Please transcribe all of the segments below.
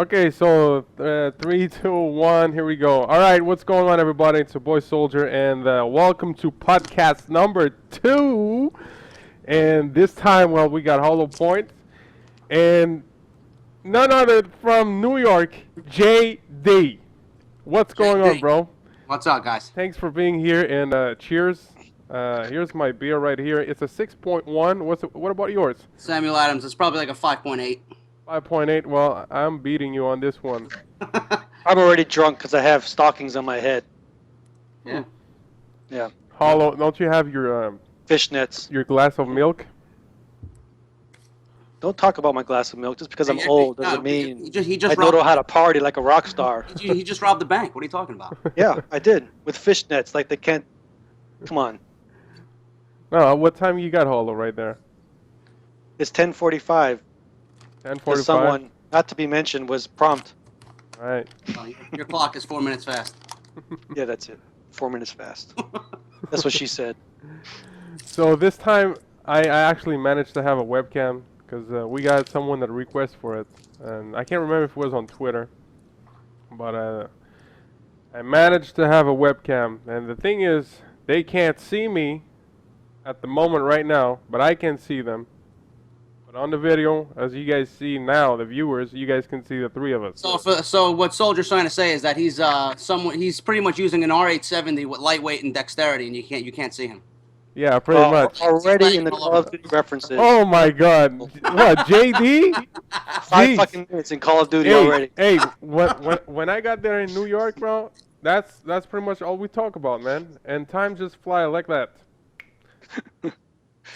Okay, so 3, 2, 1, here we go. All right, what's going on, everybody? It's your boy Soldier, and welcome to podcast number 2. And this time, well, we got HollowPoint, and none other from New York, JD. What's going on, JD. bro? What's up, guys? Thanks for being here, and cheers. Here's my beer right here. It's a 6.1. What about yours? Samuel Adams. It's probably like a 5.8. 5.8. Well, I'm beating you on this one. I'm already drunk because I have stockings on my head. Yeah. Yeah. Hollow, don't you have your Fishnets. your glass of milk? Don't talk about my glass of milk. Just because I'm old doesn't mean he just I don't know how to party like a rock star. he just robbed the bank. What are you talking about? Yeah, I did. With fishnets. Like they can't... Come on. No, what time you got, Hollow, right there? It's 10:45. 10:45? Someone, not to be mentioned, was prompt. All right. Oh, your clock is 4 minutes fast. Yeah, that's it. 4 minutes fast. That's what she said. So this time, I actually managed to have a webcam because we got someone that requested for it. And I can't remember if it was on Twitter. But I managed to have a webcam. And the thing is, they can't see me at the moment right now, but I can see them. But on the video, as you guys see now, the viewers, you guys can see the three of us. So what Soldier's trying to say is that he's pretty much using an R870 with lightweight and dexterity, and you can't see him. Yeah, pretty much. Already in the Call of Duty references. Oh my God! What, JD? 5 fucking minutes in Call of Duty already. Hey, when I got there in New York, bro, that's pretty much all we talk about, man. And time just fly like that.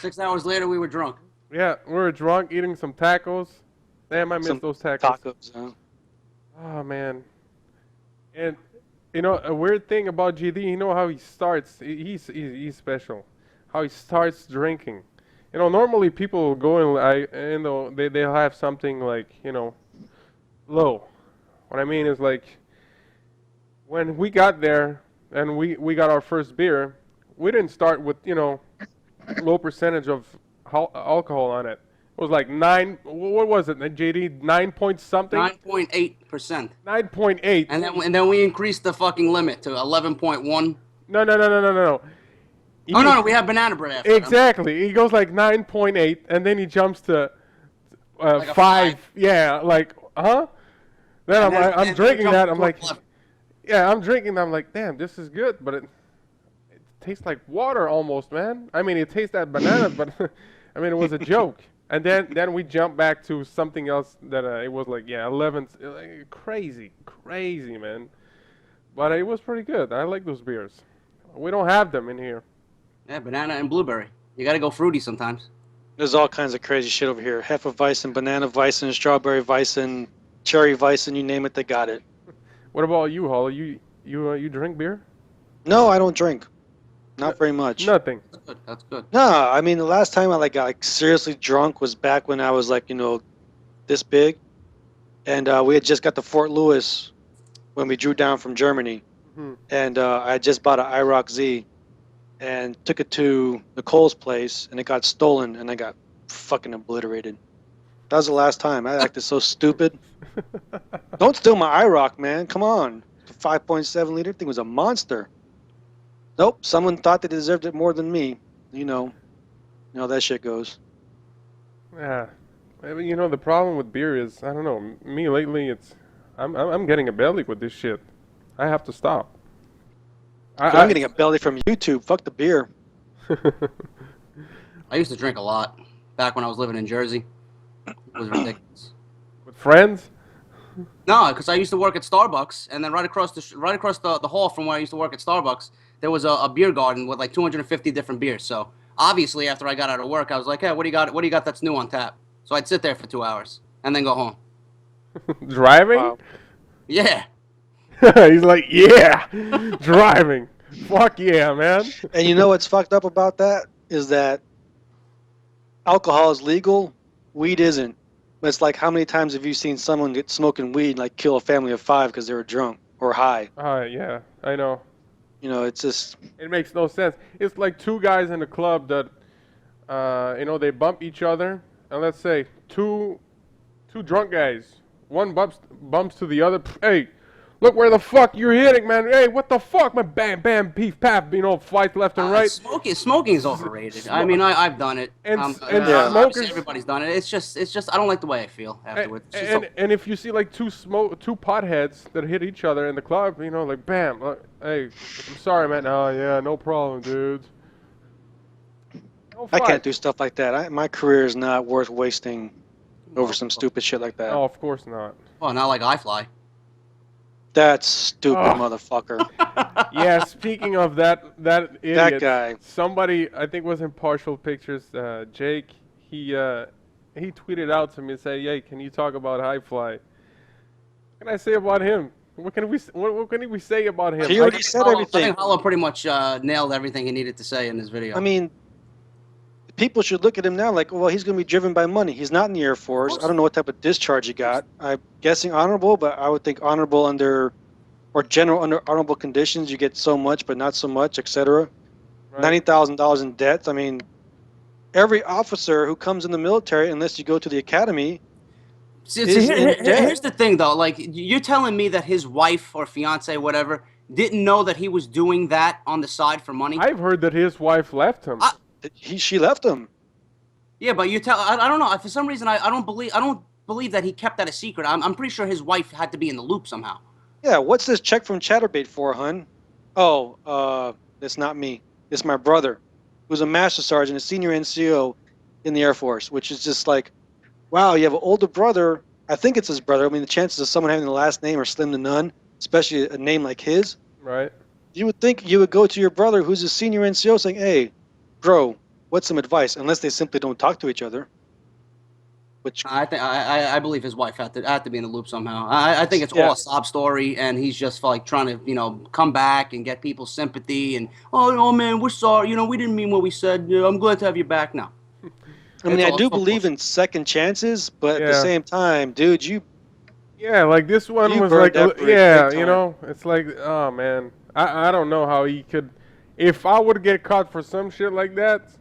6 hours later, we were drunk. Yeah, we were drunk, eating some tacos. Damn, I missed those tacos. Tacos, huh? Oh man. And you know, a weird thing about GD, you know how he starts. He's special. How he starts drinking. You know, normally people will go and they'll have something like, you know, low. What I mean is, like, when we got there and we got our first beer, we didn't start with, you know, low percentage of alcohol on it. It was like 9. What was it, JD? 9 point something. 9.8%. 9.8. And then we increased the fucking limit to 11.1. No. No, we have banana bread after. Exactly. He goes like 9.8, and then he jumps to Like a 5. Yeah, like, huh? Then I'm drinking that. I'm like, 11. yeah, I'm drinking that. I'm like, damn, this is good, but it tastes like water almost, man. I mean, it tastes like bananas, but I mean, it was a joke. And then we jump back to something else that it was like, yeah, 11, like, crazy, man. But it was pretty good. I like those beers. We don't have them in here. Yeah, banana and blueberry. You gotta go fruity sometimes. There's all kinds of crazy shit over here. Hefeweizen, banana Weizen, strawberry Weizen, cherry Weizen, you name it, they got it. What about you, Holly? You drink beer? No, I don't drink. Not very much. Nothing. That's good. No, I mean, the last time I got like seriously drunk was back when I was like, you know, this big. And we had just got to Fort Lewis when we drew down from Germany. Mm-hmm. And I had just bought an IROC Z and took it to Nicole's place, and it got stolen, and I got fucking obliterated. That was the last time. I acted so stupid. Don't steal my IROC, man. Come on. The 5.7 liter thing was a monster. Nope, someone thought they deserved it more than me. You know how that shit goes. Yeah, I mean, you know, the problem with beer is, I don't know, me lately, I'm getting a belly with this shit. I have to stop. I'm getting a belly from YouTube. Fuck the beer. I used to drink a lot back when I was living in Jersey. It was ridiculous. With friends? No, because I used to work at Starbucks, and then right across the hall from where I used to work at Starbucks, there was a beer garden with like 250 different beers. So obviously, after I got out of work, I was like, "Hey, what do you got? What do you got that's new on tap?" So I'd sit there for 2 hours and then go home. Driving? Wow. Yeah. He's like, yeah, driving. Fuck yeah, man. And you know what's fucked up about that is that alcohol is legal, weed isn't. But it's like, how many times have you seen someone get smoking weed and like kill a family of 5 because they were drunk or high? Yeah, I know. You know, it's just... It makes no sense. It's like 2 guys in a club that, you know, they bump each other, and let's say two drunk guys one bumps to the other. Hey, look where the fuck you're hitting, man. Hey, what the fuck, man? Bam, bam, beef, pap. You know, fights left and right. Smoking is overrated. I mean, I've done it. And Yeah. Obviously, smokers. everybody's done it. It's just I don't like the way I feel afterwards. It's just And if you see like two potheads that hit each other in the club, you know, like bam, hey, I'm sorry, man. Oh yeah, no problem, dude. No I fight. can't do stuff like that. My career is not worth wasting over some stupid shit like that. No, of course not. well, not like iFly. That's stupid, Ugh. motherfucker. Yeah, speaking of that idiot, That guy. somebody I think was in Partial Pictures, Jake. He tweeted out to me and said, "Hey, can you talk about iFly?" What can I say about him? What can we say about him? He already said I everything. think Hollow pretty much nailed everything he needed to say in this video. I mean, people should look at him now like, well, he's going to be driven by money. He's not in the Air Force. I don't know what type of discharge he got. I'm guessing honorable, but I would think honorable under, or general under honorable conditions, you get so much, but not so much, etc. Right. $90,000 in debt. I mean, every officer who comes in the military, unless you go to the academy, Here's the thing, though. Like, you're telling me that his wife or fiance, whatever, didn't know that he was doing that on the side for money? I've heard that his wife left him. she left him. Yeah, but I don't know. For some reason, I don't believe that he kept that a secret. I'm pretty sure his wife had to be in the loop somehow. Yeah, what's this check from Chatterbait for, hun? Oh, it's not me. It's my brother, who's a master sergeant, a senior NCO in the Air Force, which is just like, wow, you have an older brother. I think it's his brother. I mean, the chances of someone having the last name are slim to none, especially a name like his. Right. You would think you would go to your brother, who's a senior NCO, saying, hey, bro, what's some advice? Unless they simply don't talk to each other. Which I believe his wife had to be in the loop somehow. I think it's all a sob story, and he's just like trying to come back and get people's sympathy and oh man, we're sorry, we didn't mean what we said. I'm glad to have you back now. I mean, I do believe in second chances, but at the Yeah. same time, dude, Yeah, like this one You was burned like, that bridge yeah, big you time. know, it's like, oh man, I don't know how he could. If I would get caught for some shit like that,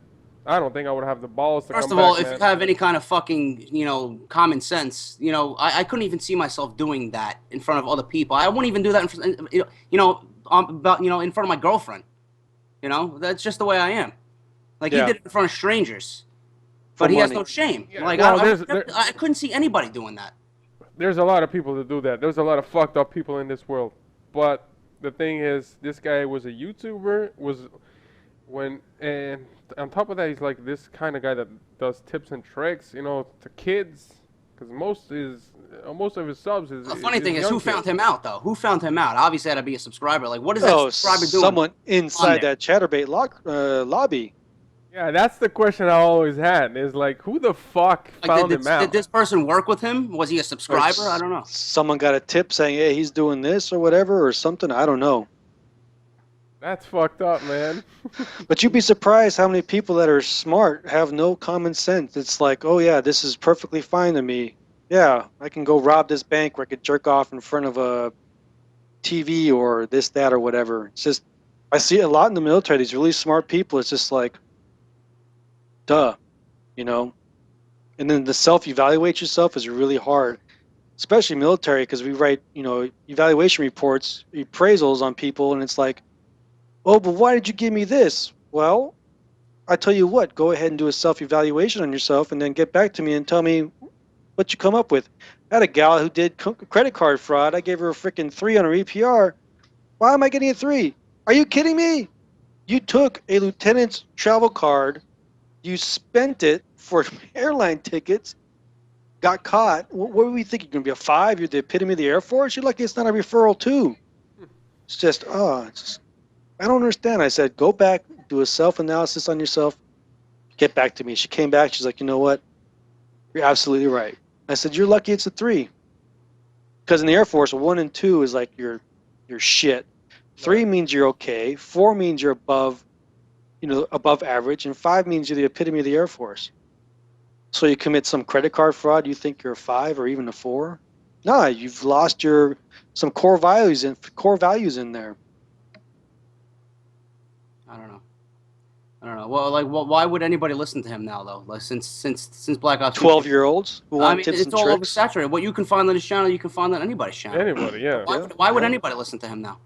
I don't think I would have the balls to First come of all, back, if man. you have any kind of fucking, common sense, I couldn't even see myself doing that in front of other people. I wouldn't even do that in front, in front of my girlfriend. That's just the way I am. Like Yeah. he did it in front of strangers, For but he has money. no shame. Yeah, Like well, I couldn't see anybody doing that. There's a lot of people that do that. There's a lot of fucked up people in this world. But the thing is, this guy was a YouTuber, and on top of that, he's like this kind of guy that does tips and tricks, to kids, because most of his subs is. The funny thing is, young who kids. found him out though? Who found him out? Obviously, had to be a subscriber. Like, what is that oh, subscriber doing? someone inside there? that Chatterbait lobby. Yeah, that's the question I always had. Is like, who the fuck found him out? Did this person work with him? Was he a subscriber? I don't know. Someone got a tip saying, hey, he's doing this or whatever or something. I don't know. That's fucked up, man. But you'd be surprised how many people that are smart have no common sense. It's like, oh, yeah, this is perfectly fine to me. Yeah, I can go rob this bank or I could jerk off in front of a TV or this, that, or whatever. It's just, I see it a lot in the military. These really smart people, it's just like, duh, And then the self-evaluate yourself is really hard, especially military, because we write, evaluation reports, appraisals on people, and it's like, oh, but why did you give me this? Well, I tell you what, go ahead and do a self-evaluation on yourself and then get back to me and tell me what you come up with. I had a gal who did credit card fraud. I gave her a freaking 3 on her EPR. Why am I getting a 3? Are you kidding me? You took a lieutenant's travel card, you spent it for airline tickets, got caught. What were we thinking? You're going to be a 5? You're the epitome of the Air Force? You're lucky it's not a referral, too. It's just, I don't understand. I said, go back, do a self-analysis on yourself, get back to me. She came back. She's like, you know what? You're absolutely right. I said, you're lucky it's a 3. Because in the Air Force, 1 and 2 is like your shit. 3 means you're okay. 4 means you're above average. And 5 means you're the epitome of the Air Force. So you commit some credit card fraud, you think you're a 5 or even a 4? No, you've lost some core values in there. I don't know. I don't know. Well, like, why would anybody listen to him now, though? Like, since Black Ops 2 12-year-olds who I want mean, tips it's and all tricks. oversaturated. What you can find on his channel, you can find on anybody's channel. Anybody, yeah. Why would anybody listen to him now?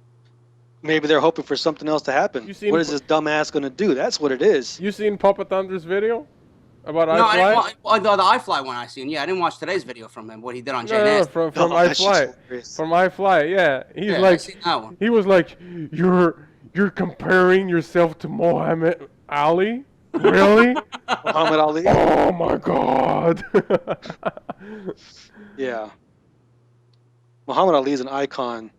Maybe they're hoping for something else to happen. You seen What is this dumbass going to do? That's what it is. You seen Papa Thunder's video about No, I didn't iFly? watch the iFly one I seen. Yeah, I didn't watch today's video from him. What he did on Jay No, Nasty. from Oh, that shit's iFly. hilarious. From iFly, yeah. He's Yeah, I like, seen that one. he was like, you're comparing yourself to Muhammad Ali? Really? Muhammad Ali. Oh my God. Yeah. Muhammad Ali is an icon.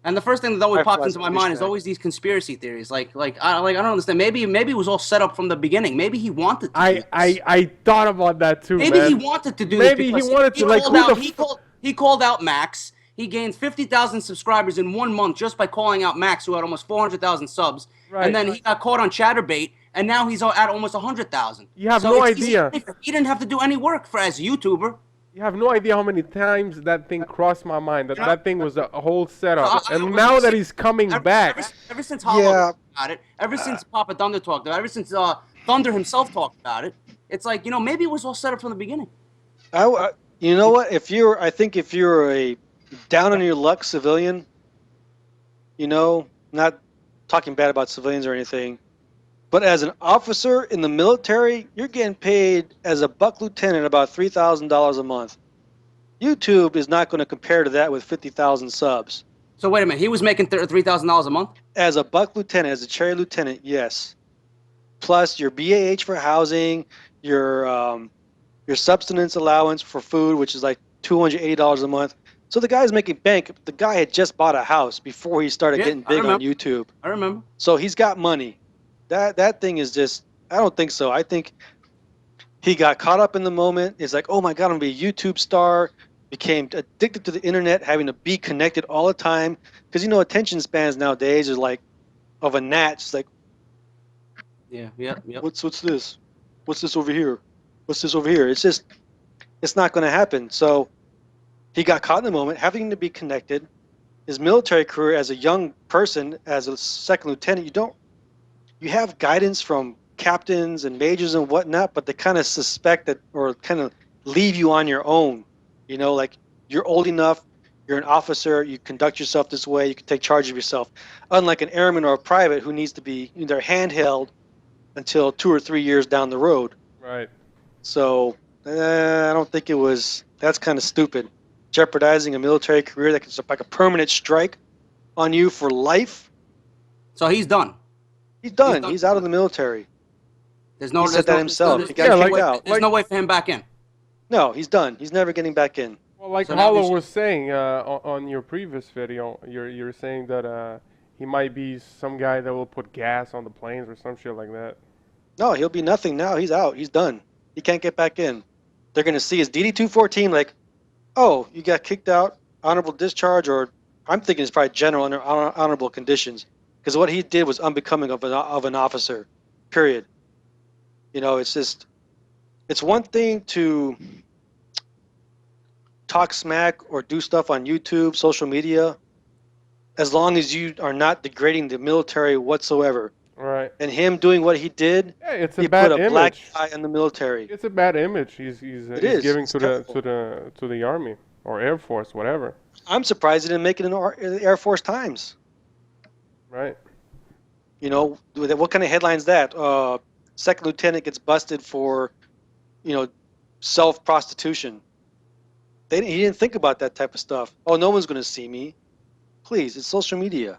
And the first thing that always pops iFly's into my a mind is douchebag. always these conspiracy theories. I don't understand. Maybe it was all set up from the beginning. Maybe he wanted to. Do this. I thought about that too, Maybe man. he wanted to do Maybe this. he because wanted to, like, called who out, the he called out Max. He gained 50,000 subscribers in 1 month just by calling out Max, who had almost 400,000 subs. Right. And then he got caught on Chatterbait, and now he's at almost 100,000. You have So no it's easy idea. money for him. He didn't have to do any work as a YouTuber. You have no idea how many times that thing crossed my mind. That thing was a whole setup. I And now that he's coming back, Ever since Hollow Yeah. talked about it, ever since Papa Thunder talked about it, ever since Thunder himself talked about it, it's like, maybe it was all set up from the beginning. You know what? I think if you're a down on your luck civilian, not talking bad about civilians or anything, but as an officer in the military, you're getting paid as a buck lieutenant about $3,000 a month. YouTube is not going to compare to that with 50,000 subs. So wait a minute, he was making $3,000 a month? As a buck lieutenant, as a cherry lieutenant, yes. Plus your BAH for housing, your subsistence allowance for food, which is like $280 a month. So the guy's making bank. The guy had just bought a house before he started getting big on YouTube. I remember. So he's got money. That thing is just, I don't think so. I think he got caught up in the moment. It's like, oh my God, I'm going to be a YouTube star. Became addicted to the internet, having to be connected all the time. Because, attention spans nowadays is like of a gnat. It's like, Yeah. what's this? What's this over here? What's this over here? It's just, it's not going to happen. So he got caught in the moment, having to be connected. His military career as a young person, as a second lieutenant, you have guidance from captains and majors and whatnot, but they kind of suspect that, or kind of leave you on your own. Like you're old enough, you're an officer, you conduct yourself this way, you can take charge of yourself. Unlike an airman or a private who needs to be either handheld until 2 or 3 years down the road. right? So I don't think that's kind of stupid. Jeopardizing a military career that can like a permanent strike on you for life. So he's done. He's done. He's out of the military. There's no. He said that himself. He got Yeah, kicked like- out. There's no way for him back in. No, he's done. He's never getting back in. Well, like So now Hollow we should- was saying on your previous video, you're saying that he might be some guy that will put gas on the planes or some shit like that. No, he'll be nothing now. He's out. He's done. He can't get back in. They're going to see his DD-214 like, oh, you got kicked out, honorable discharge, or I'm thinking it's probably general under honorable conditions. Because what he did was unbecoming of an officer, period. It's just, it's one thing to talk smack or do stuff on YouTube, social media, as long as you are not degrading the military whatsoever. Right. And him doing what he did, Yeah, it's a he bad put a black image. eye on the military. It's a bad image. He's is. giving It's to terrible. the army or Air Force, whatever. I'm surprised he didn't make it in the Air Force Times. Right. What kind of headlines that? Second lieutenant gets busted for, self-prostitution. He didn't think about that type of stuff. Oh, no one's going to see me. Please, it's social media.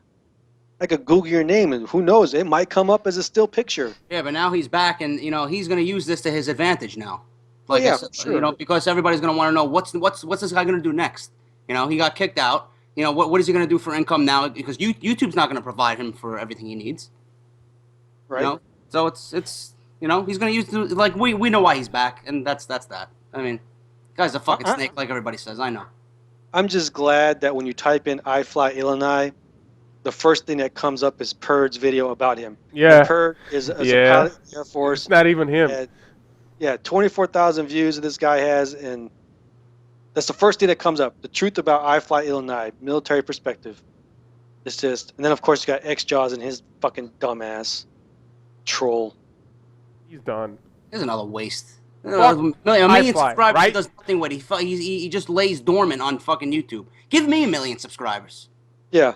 I could Google your name, and who knows? It might come up as a still picture. Yeah, but now he's back, and he's going to use this to his advantage now. Like yeah, I said, for sure. Because everybody's going to want to know what's this guy going to do next. He got kicked out. What is he going to do for income now? Because YouTube's not going to provide him for everything he needs. Right? So it's he's going to use like we know why he's back, and that's that. I mean, guy's a fucking snake, like everybody says. I know. I'm just glad that when you type in iFly Illinois, the first thing that comes up is Purd's video about him. Yeah. And Purd is a Yeah. pilot in the Air Force. It's not even him. And, yeah, 24,000 views that this guy has, and that's the first thing that comes up. The truth about iFly Illinois, military perspective. It's just, and then of course you got X-Jaws and his fucking dumbass. Troll. He's done. Here's another waste. Fuck A million iFly, subscribers, right? he does nothing with. He just lays dormant on fucking YouTube. Give me 1 million subscribers. Yeah.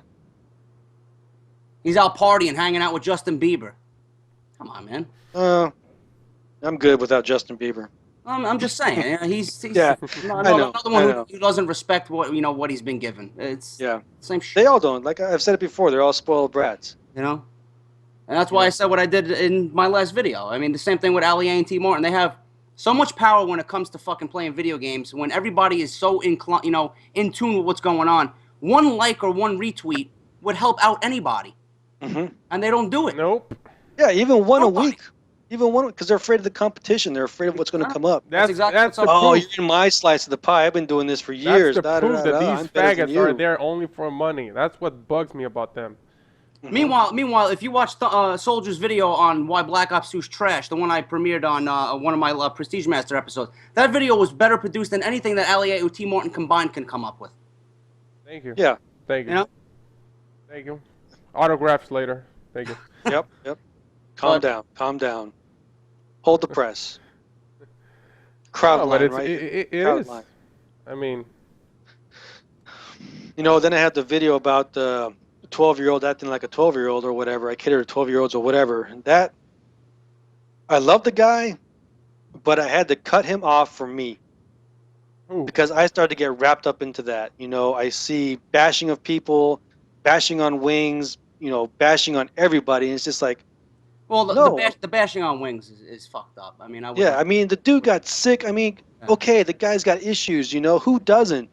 He's out partying, hanging out with Justin Bieber. Come on, man. I'm good without Justin Bieber. I'm just saying. He's Yeah, another I one know. who doesn't respect what he's been given. It's same shit. They all don't. Like I've said it before, they're all spoiled brats. You know? And that's why I said what I did in my last video. I mean, the same thing with Ali A and T Martin. They have so much power when it comes to fucking playing video games. When everybody is so in tune with what's going on, one like or one retweet would help out anybody. Mm-hmm. And they don't do it. Nope. Yeah, even one Nobody. a week. Even one, because they're afraid of the competition. They're afraid of what's going to come up. That's exactly what's the up. Oh, proof. you're in my slice of the pie. I've been doing this for years. That's the proof that I'm these better than faggots you. are there only for money. That's what bugs me about them. Meanwhile, if you watch Soldier's video on why Black Ops 2's trash, the one I premiered on one of my Prestige Master episodes, that video was better produced than anything that Ali A and T Martin combined can come up with. Thank you. Yeah. Thank you. You know? Thank you. Autographs later. Thank you. Yep. Calm down. Hold the press. Crowd No, line, but right? it Crowd is. line. I mean, Then I had the video about the 12-year-old acting like a 12-year-old or whatever. I cater to 12-year-olds or whatever. And that, I love the guy, but I had to cut him off for me. ooh. Because I started to get wrapped up into that. I see bashing of people, bashing on Wings, bashing on everybody. And it's just like, Well, No. the bashing on Wings is fucked up. I mean, the dude got sick. I mean, okay, the guy's got issues, who doesn't?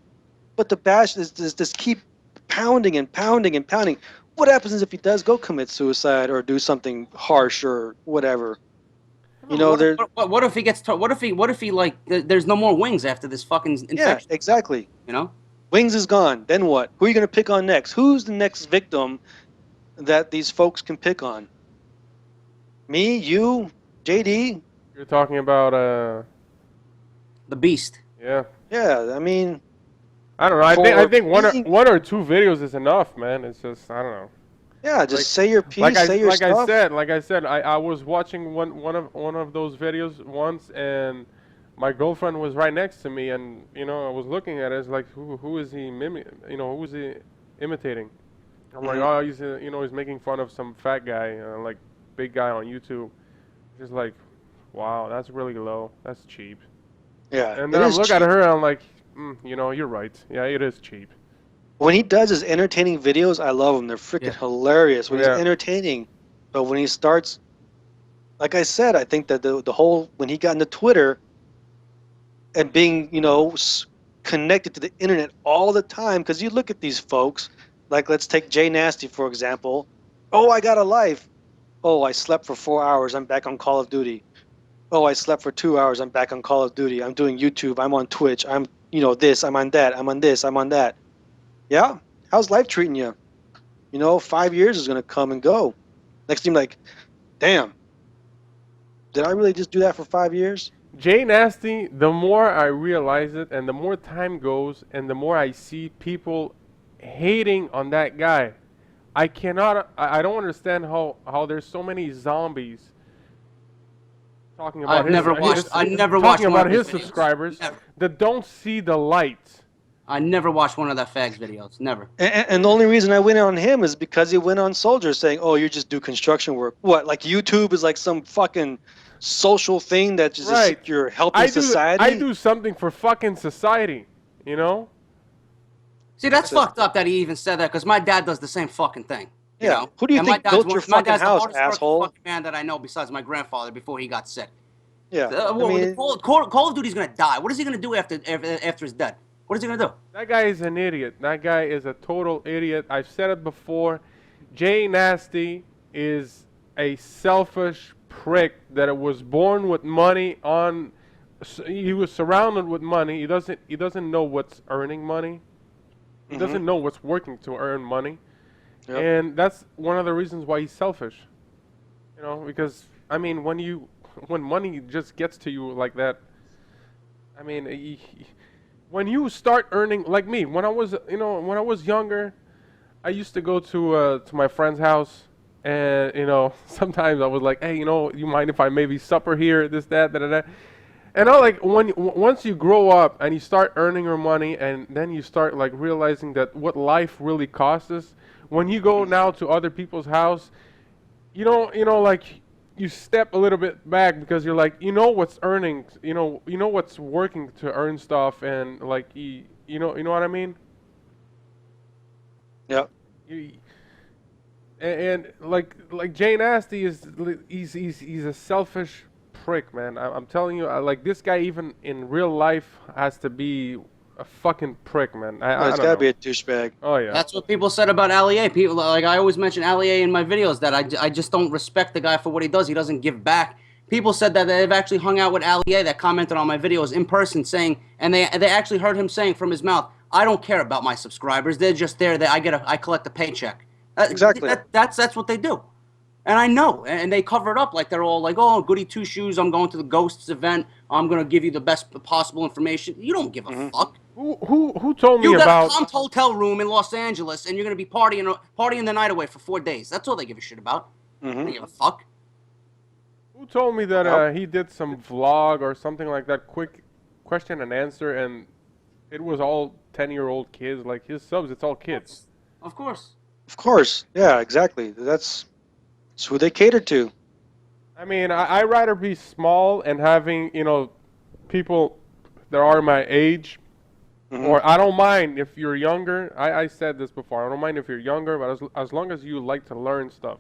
But the bash is just keep pounding and pounding and pounding. What happens if he does go commit suicide or do something harsh or whatever? What if he gets? What if he like? There's no more Wings after this fucking infection. Yeah, exactly. You know. Wings is gone. Then what? Who are you gonna pick on next? Who's the next victim that these folks can pick on? Me, you, JD. You're talking about The Beast. yeah. Yeah, I mean, I don't know. I think being- one or two videos is enough, man. It's just I don't know. yeah, just Like- say your piece, Like say your stuff. I said, I was watching one of those videos once, and my girlfriend was right next to me, and I was looking at it. It's like, who is he who is he imitating? I'm like, oh, he's he's making fun of some fat guy, like big guy on YouTube. Just like, wow, that's really low. That's cheap. Yeah, And it then I is look at cheap. her, and I'm like, you're right. Yeah, it is cheap. When he does his entertaining videos, I love them. They're freaking hilarious when he's Yeah. entertaining. But when he starts, like I said, I think that the whole when he got into Twitter and being connected to the internet all the time, because you look at these folks, like let's take Jay Nasty for example. Oh, I got a life. Oh, I slept for 4 hours. I'm back on Call of Duty. Oh, I slept for 2 hours. I'm back on Call of Duty. I'm doing YouTube. I'm on Twitch. I'm this. I'm on that. I'm on this. I'm on that. Yeah, how's life treating you? 5 years is gonna come and go. Next thing, like, damn, did I really just do that for 5 years? Jay Nasty, the more I realize it, and the more time goes, and the more I see people hating on that guy, I don't understand how there's so many zombies talking about I never watched one about of his his videos. subscribers Never. that don't see the light. I never watched one of that fags videos. Never. And the only reason I went on him is because he went on Soldier saying, "Oh, you just do construction work." What? Like YouTube is like some fucking social thing that just Right. you're helping society. I do something for fucking society, See, that's fucked up that he even said that because my dad does the same fucking thing. You Yeah. know? Who do you And my think dad's built one- your my fucking dad's the house, hardest working asshole? fucking man that I know besides my grandfather before he got sick. Yeah. Well, Call of Duty's gonna die. What is he gonna do after he's dead? What is he gonna do? That guy is an idiot. That guy is a total idiot. I've said it before. Jay Nasty is a selfish prick that was born with money on. He was surrounded with money. He doesn't know what's earning money. He doesn't know what's working to earn money. Yep. And that's one of the reasons why he's selfish. Because I mean, when money just gets to you like that, I mean, when you start earning like me, when I was younger, I used to go to my friend's house, And sometimes I was like, hey, you mind if I maybe supper here, this, that, da, da, da. And I like once you grow up and you start earning your money, and then you start like realizing that what life really costs us. When you go now to other people's house, like you step a little bit back because you're like, what's earning, what's working to earn stuff, and like you know what I mean. Yep. You, and like Jay Nasty he's a selfish prick, man. I'm telling you, like this guy even in real life has to be a fucking prick, man. No, I it's don't gotta know. be a douchebag. Oh yeah. That's what people said about Ali. People like I always mention Ali in my videos that I just don't respect the guy for what he does. He doesn't give back. People said that they've actually hung out with Ali that commented on my videos in person, saying, and they actually heard him saying from his mouth, "I don't care about my subscribers. They're just there. That I collect a paycheck." Exactly. That's what they do. And I know, and they cover it up like they're all like, "Oh, goody two shoes. I'm going to the Ghosts event. I'm gonna give you the best possible information." You don't give a fuck. Who told me You got about? a pumped hotel room in Los Angeles, and you're gonna be partying the night away for 4 days. That's all they give a shit about. They don't give a fuck. Who told me that Well- he did some vlog or something like that, quick question and answer, and it was all 10-year-old kids, like his subs, it's all kids. Of course. Of course. Yeah, exactly. That's who they cater to. I mean, I rather be small and having, people that are my age, or I don't mind if you're younger. I said this before. I don't mind if you're younger, but as long as you like to learn stuff.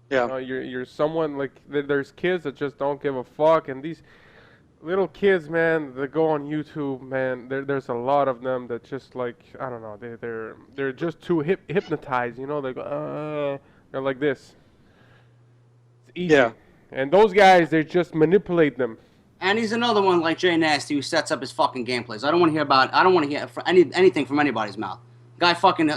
Yeah. You're someone like there's kids that just don't give a fuck, and these little kids, man, that go on YouTube, man. There's a lot of them that just like I don't know, they're just too hypnotized, They go, they're like this. It's easy. Yeah. And those guys, they just manipulate them. And he's another one like Jay Nasty who sets up his fucking gameplays. I don't want to hear anything from anybody's mouth. Guy fucking,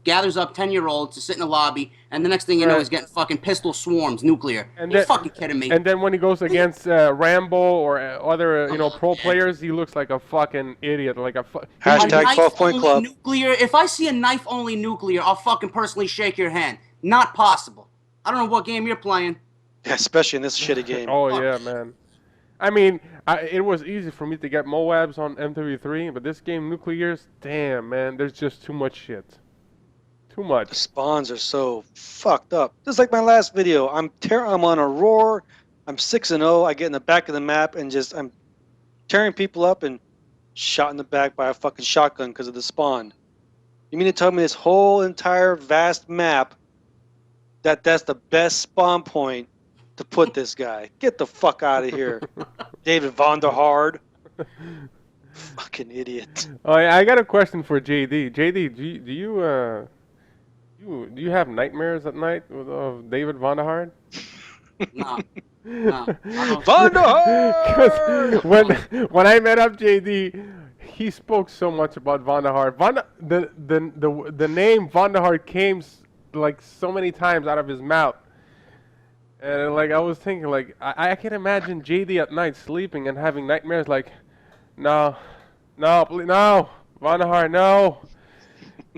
gathers up 10-year-olds to sit in a lobby, and the next thing you know, he's getting fucking pistol swarms, nuclear. And You're then- fucking kidding me. And then when he goes against Rambo or other, pro players, he looks like a fucking idiot, like a Hashtag A knife 12-point only club. Nuclear. If I see a knife only nuclear, I'll fucking personally shake your hand. Not possible. I don't know what game you're playing. Yeah, especially in this shitty game. Oh yeah, man. I mean, it was easy for me to get Moabs on M33, but this game, Nuclears, damn, man, there's just too much shit. Too The much. spawns are so fucked up. Just like my last video, I'm on a roar. I'm 6-0. I get in the back of the map and I'm tearing people up and shot in the back by a fucking shotgun because of the spawn. You mean to tell me this whole entire vast map that's the best spawn point to put this guy? Get the fuck out of here, David Vonderhard. Fucking idiot. Oh, yeah, I got a question for JD. JD, do you have nightmares at night of David Vonderhard? No. No. I don't. Vonderhard. 'Cause when I met up JD, he spoke so much about Vonderhard. The name Vonderhard came like so many times out of his mouth. And like I was thinking, like I can imagine JD at night sleeping and having nightmares. Like, no, please, no, Vonderhard, no,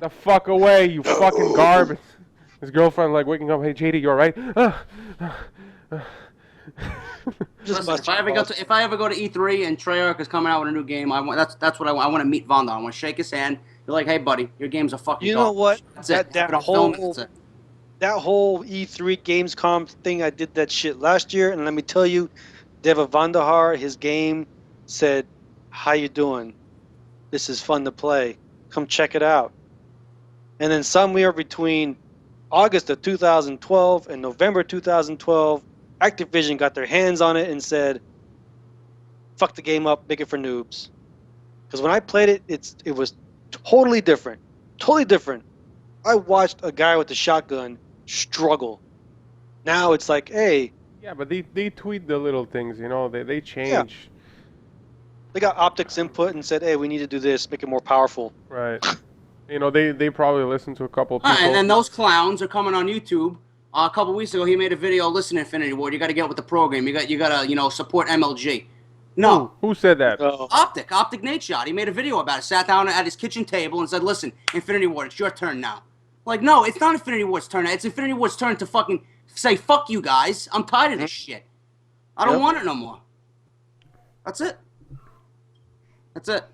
the fuck away, you fucking garbage. His girlfriend like waking up, hey JD, you alright? Just Listen, if I ever go to E3 and Treyarch is coming out with a new game, that's what I want. I want to meet Vonda. I want to shake his hand. Be like, hey buddy, your game's a fucking. You know what? That's it. That Put it on film, whole that's it. that whole E3 Gamescom thing, I did that shit last year, and let me tell you, David Vandahar, his game said, "How you doing? This is fun to play. Come check it out." And then somewhere between August of 2012 and November 2012, Activision got their hands on it and said, "Fuck the game up, make it for noobs." Because when I played it, it was totally different. Totally different. I watched a guy with a shotgun struggle. Now it's like, hey, Yeah, but they tweet the little things, they change. they got optics input and said, hey, we need to do this, make it more powerful. Right. They probably listen to a couple of people. And then those clowns are coming on YouTube. A couple weeks ago, he made a video. Listen, Infinity Ward, you got to get with the program. You got to support MLG. No, Who said that? Optic Nate Shot. He made a video about it. Sat down at his kitchen table and said, "Listen, Infinity Ward, it's your turn now." Like, no, it's not Infinity Ward's turn. It's Infinity Ward's turn to fucking say, fuck you guys. I'm tired of this shit. I don't want it no more. That's it. That's it.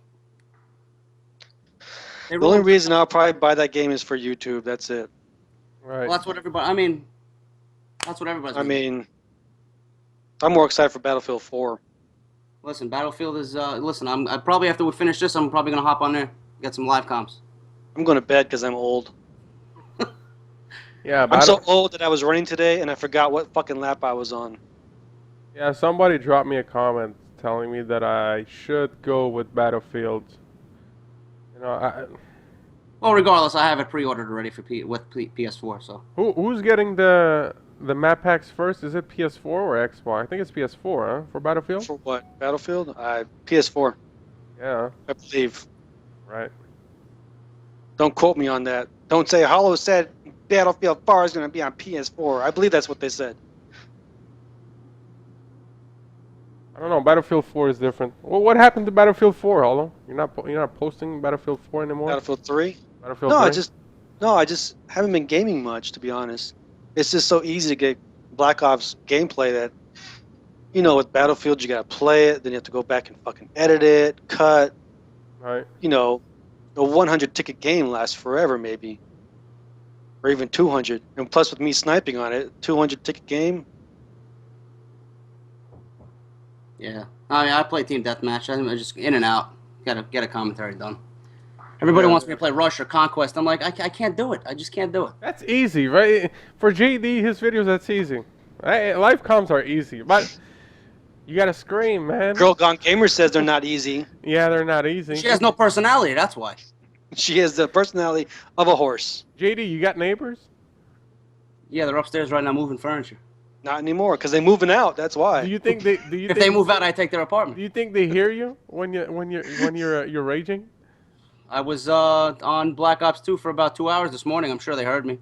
The only reason I'll probably buy that game is for YouTube. That's it. Right. Well, that's what everybody. I mean, that's what everybody's. I mean, I'm more excited for Battlefield 4. Listen, Battlefield is. Listen, I probably after we finish this, I'm probably gonna hop on there, get some live comps. I'm going to bed because I'm old. Yeah, I'm so old that I was running today and I forgot what fucking lap I was on. Yeah, somebody dropped me a comment telling me that I should go with Battlefield. You know, Well, regardless, I have it pre-ordered already for PS4. So who's getting the map packs first? Is it PS4 or Xbox? I think it's PS4, huh? For Battlefield? For what? Battlefield? PS4, Yeah, I believe. right. Don't quote me on that. Don't say Hollow said Battlefield 4 is going to be on PS4. I believe that's what they said. I don't know. Battlefield 4 is different. Well, what happened to Battlefield 4, Hollow? You're not posting Battlefield 4 anymore. Battlefield 3? Battlefield No, 3? I just haven't been gaming much, to be honest. It's just so easy to get Black Ops gameplay that, you know, with Battlefield you got to play it, then you have to go back and fucking edit it, cut. Right. You know, a 100 ticket game lasts forever, maybe, or even 200. And plus, with me sniping on it, 200 ticket game. yeah, I mean, I play Team Deathmatch. I'm just in and out. Gotta get a commentary done. Everybody wants me to play Rush or Conquest. I'm like, I can't do it. I just can't do it. That's easy, right? For JD, his videos, that's easy. Live comms are easy, but you gotta scream, man. Girl Gone Gamer says they're not easy. Yeah, they're not easy. She has no personality. That's why. She has the personality of a horse. JD, you got neighbors? Yeah, they're upstairs right now moving furniture. Not anymore, because they're moving out. That's why. Do you think they? If they move out, I take their apartment. Do you think they hear you when you're raging? I was on Black Ops 2 for about 2 hours this morning. I'm sure they heard me.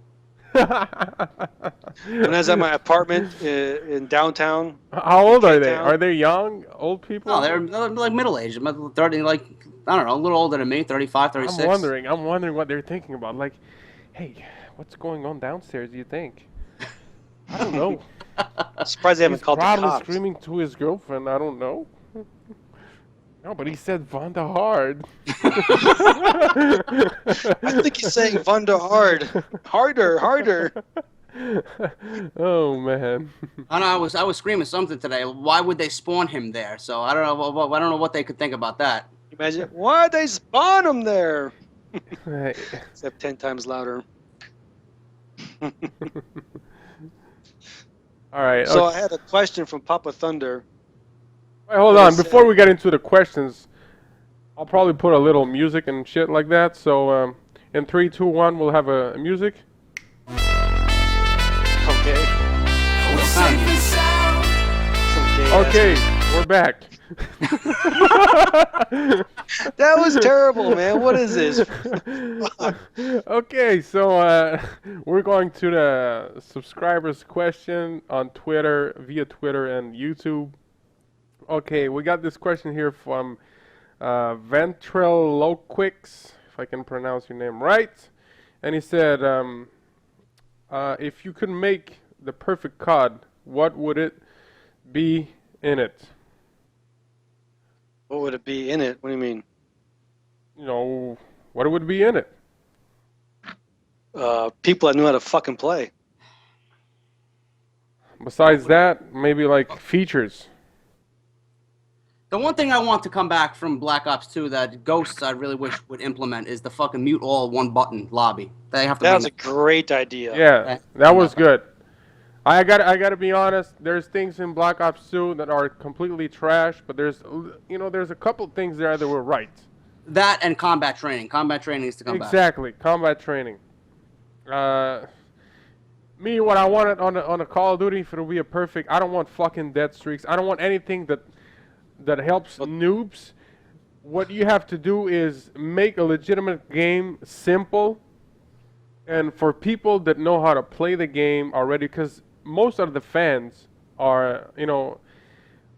When I was at my apartment in downtown. How old are they? Town. Are they young, old people? No, they're like middle-aged. 30, like, I don't know, a little older than me, 35, 36. I'm wondering what they're thinking about. Like, hey, what's going on downstairs? Do you think? I don't know. Surprised they haven't He's called the probably cops. screaming to his girlfriend. I don't know. No, but he said Vonda hard. I think he's saying Vonda hard. Harder. Oh man. I know. I was screaming something today. Why would they spawn him there? So I don't know. I don't know what they could think about that. Imagine, why'd they spawn him there? Hey. Except 10 times louder. All right. So okay. I had a question from Papa Thunder. Wait, hold What on. is Before it? we get into the questions, I'll probably put a little music and shit like that. So in 3, 2, 1, we'll have a music. Okay. Some gay Okay, ass- we're back. That was terrible, man. What is this? Okay, so we're going to the subscribers question on Twitter, via Twitter and YouTube. Okay, we got this question here from Ventriloquix, if I can pronounce your name right. And he said, if you could make the perfect COD, what would it be in it? What would it be in it? What do you mean? You know, what would be in it? People that knew how to fucking play. Besides that, maybe like features. The one thing I want to come back from Black Ops 2 that Ghosts I really wish would implement is the fucking mute all one button lobby. They have to. That bring was a great idea. Yeah, that was good. I gotta be honest. There's things in Black Ops 2 that are completely trash, but there's a couple things there that were right. that and combat training. Combat training needs to come back. Exactly, combat training. Me, what I wanted on a Call of Duty, if it'll be a perfect, I don't want fucking dead streaks. I don't want anything that helps noobs. What you have to do is make a legitimate game simple, and for people that know how to play the game already, because most of the fans are,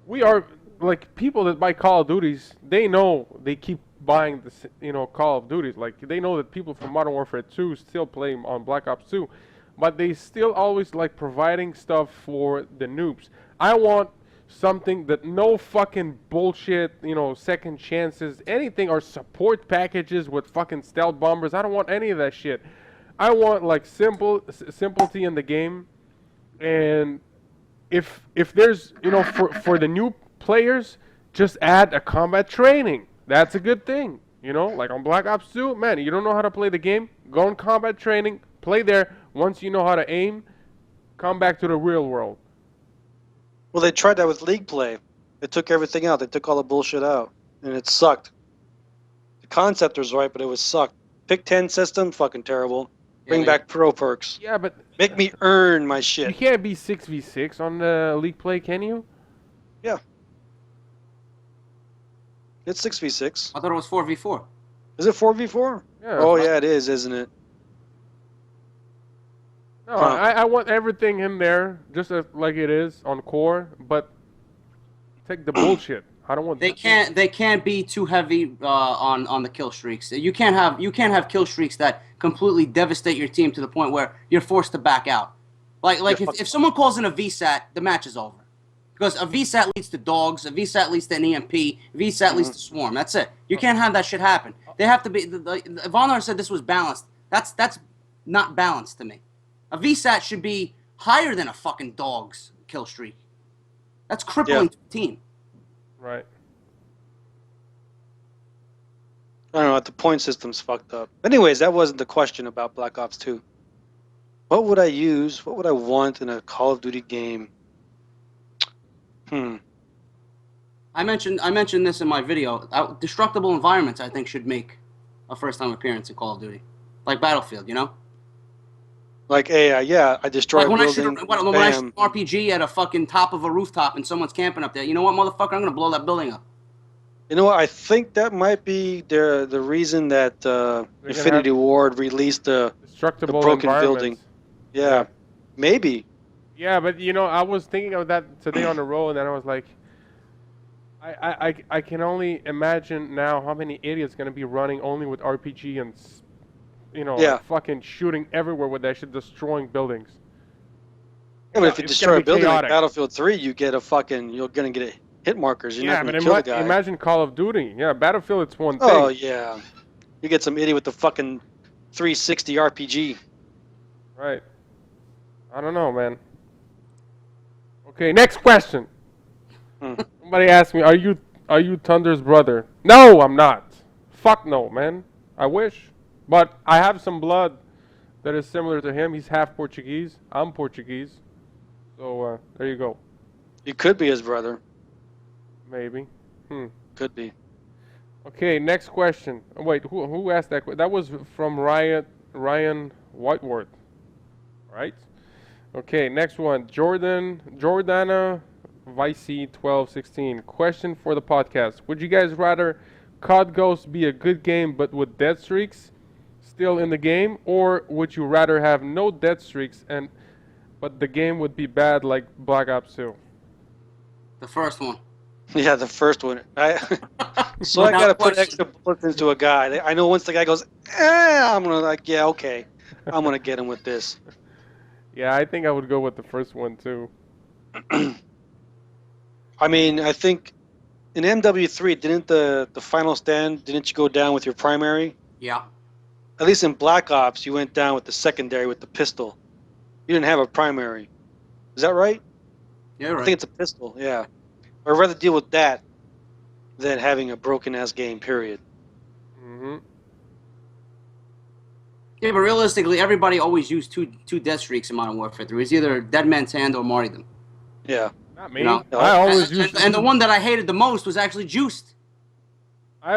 we are like people that buy Call of Duties. They know they keep buying the Call of Duty. Like they know that people from Modern Warfare 2 still play on Black Ops 2, but they still always like providing stuff for the noobs. I want something that no fucking bullshit, second chances, anything, or support packages with fucking stealth bombers. I don't want any of that shit. I want like simplicity in the game, and if there's for the new players, just add a combat training. That's a good thing. Like on Black Ops 2, man, you don't know how to play the game, go on combat training, play there. Once you know how to aim, come back to the real world. Well, they tried that with League Play. They took everything out. They took all the bullshit out, and it sucked. The concept was right, but it was sucked. Pick 10 system, fucking terrible. Bring back pro perks. Yeah, but make me earn my shit. You can't be 6v6 on the League Play, can you? Yeah. It's 6v6. I thought it was 4v4. Is it 4v4? Yeah. Oh, yeah, it is, isn't it? No, I want everything in there, just like it is on core, but take the bullshit. I don't want. They can't be too heavy on the kill streaks. You can't have kill streaks that completely devastate your team to the point where you're forced to back out. Like if someone calls in a VSAT, the match is over. Because a VSAT leads to dogs, a VSAT leads to an EMP, VSAT leads to swarm. That's it. You can't have that shit happen. They have to be. Vonnar said this was balanced. That's not balanced to me. A VSAT should be higher than a fucking dog's kill streak. That's crippling to the team. Right. I don't know, the point system's fucked up. Anyways, that wasn't the question about Black Ops 2. What would I use? What would I want in a Call of Duty game? I mentioned this in my video. Destructible environments, I think, should make a first-time appearance in Call of Duty. Like Battlefield, Like AI, yeah, I destroy when a I shoot building. an RPG at a fucking top of a rooftop and someone's camping up there, you know what, motherfucker? I'm gonna blow that building up. You know what? I think that might be the reason that Infinity Ward released the broken building. Yeah, maybe. Yeah, but I was thinking of that today on the road, and then I was like, I can only imagine now how many idiots gonna be running only with RPG and like fucking shooting everywhere with that shit, destroying buildings. Yeah, but if you destroy a building like Battlefield 3, you're gonna get hit markers. You're not gonna kill the guy. Imagine Call of Duty. Yeah, Battlefield, it's one thing. Oh yeah, you get some idiot with the fucking 360 RPG. Right. I don't know, man. Okay, next question. Somebody asked me, are you Thunder's brother? No, I'm not. Fuck no, man. I wish. But I have some blood that is similar to him. He's half Portuguese. I'm Portuguese. So, there you go. You could be his brother. Maybe. Could be. Okay, next question. Oh, wait, who asked that question? That was from Ryan Whiteworth. Right? Okay, next one. Jordana Vicey 1216. Question for the podcast. Would you guys rather COD Ghost be a good game but with death streaks still in the game, or would you rather have no death streaks but the game would be bad like Black Ops 2? The first one. Yeah, the first one. So I gotta put extra bullets into a guy. I know once the guy goes, I'm gonna okay, I'm gonna get him with this. Yeah, I think I would go with the first one too. I mean, I think in MW3, didn't the final stand, didn't you go down with your primary? Yeah. At least in Black Ops, you went down with the secondary with the pistol. You didn't have a primary. Is that right? Yeah, right. I think it's a pistol, yeah. I'd rather deal with that than having a broken-ass game, period. Mm-hmm. Yeah, but realistically, everybody always used two death streaks in Modern Warfare 3. It was either Dead Man's Hand or marty them. Yeah. Not me. I always used... And the one that I hated the most was actually Juiced. I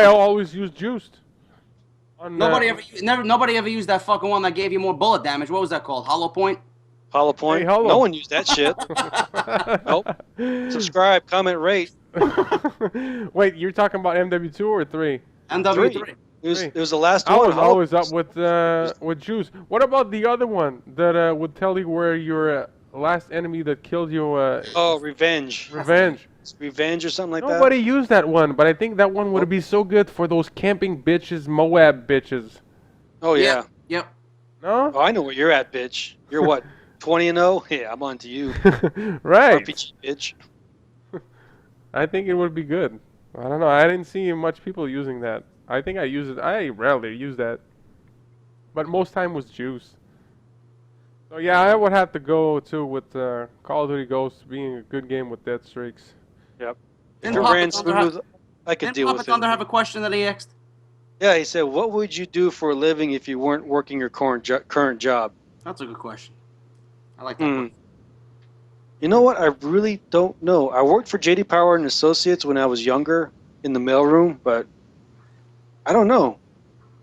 always used Juiced. Nobody ever used that fucking one that gave you more bullet damage. What was that called? HollowPoint? HollowPoint? Hey, Hollow. No one used that shit. Nope. Subscribe, comment, rate. Wait, you're talking about MW2 or 3? MW3. It was the last one. I was always up with Juice. What about the other one that would tell you where your last enemy that killed you? Revenge. Revenge. Revenge or something like that. Nobody used that one, but I think that one would Oh. be so good for those camping bitches, Moab bitches. Oh yeah. Yep. No? Oh, I know where you're at, bitch. You're what? 20-0? Yeah, I'm on to you. Right. RPG, bitch. I think it would be good. I don't know. I didn't see much people using that. I think I use it. I rarely use that. But most time was juice. So yeah, I would have to go too with Call of Duty Ghosts being a good game with death streaks. Yep. If Didn't it Papa ran Thunder have, smooth, I could didn't deal Papa with Thunder it. have a question that he asked? Yeah, he said, "What would you do for a living if you weren't working your current job?" That's a good question. I like that Hmm. one. You know what? I really don't know. I worked for JD Power and Associates when I was younger in the mailroom, but I don't know.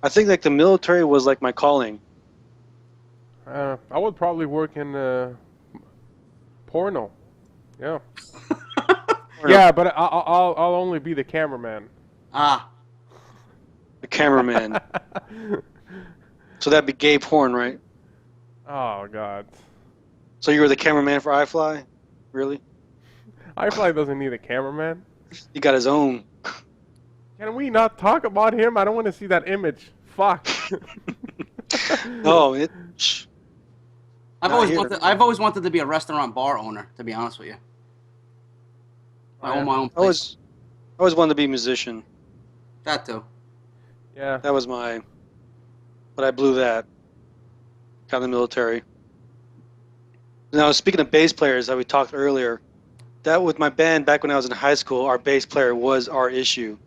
I think like the military was like my calling. I would probably work in porno. Yeah. Yeah, but I'll only be the cameraman. Ah, The cameraman. So that'd be gay porn, right? Oh God. So you were the cameraman for iFly? Really? iFly doesn't need a cameraman. He got his own. Can we not talk about him? I don't want to see that image. Fuck. Oh, it. I've Not always here. wanted. I've always wanted to be a restaurant bar owner. To be honest with you, I own my own place. I always wanted to be a musician. That too. Yeah. That was my. But I blew that. Got in the military. Now, speaking of bass players, that we talked earlier, that with my band back when I was in high school, our bass player was our issue.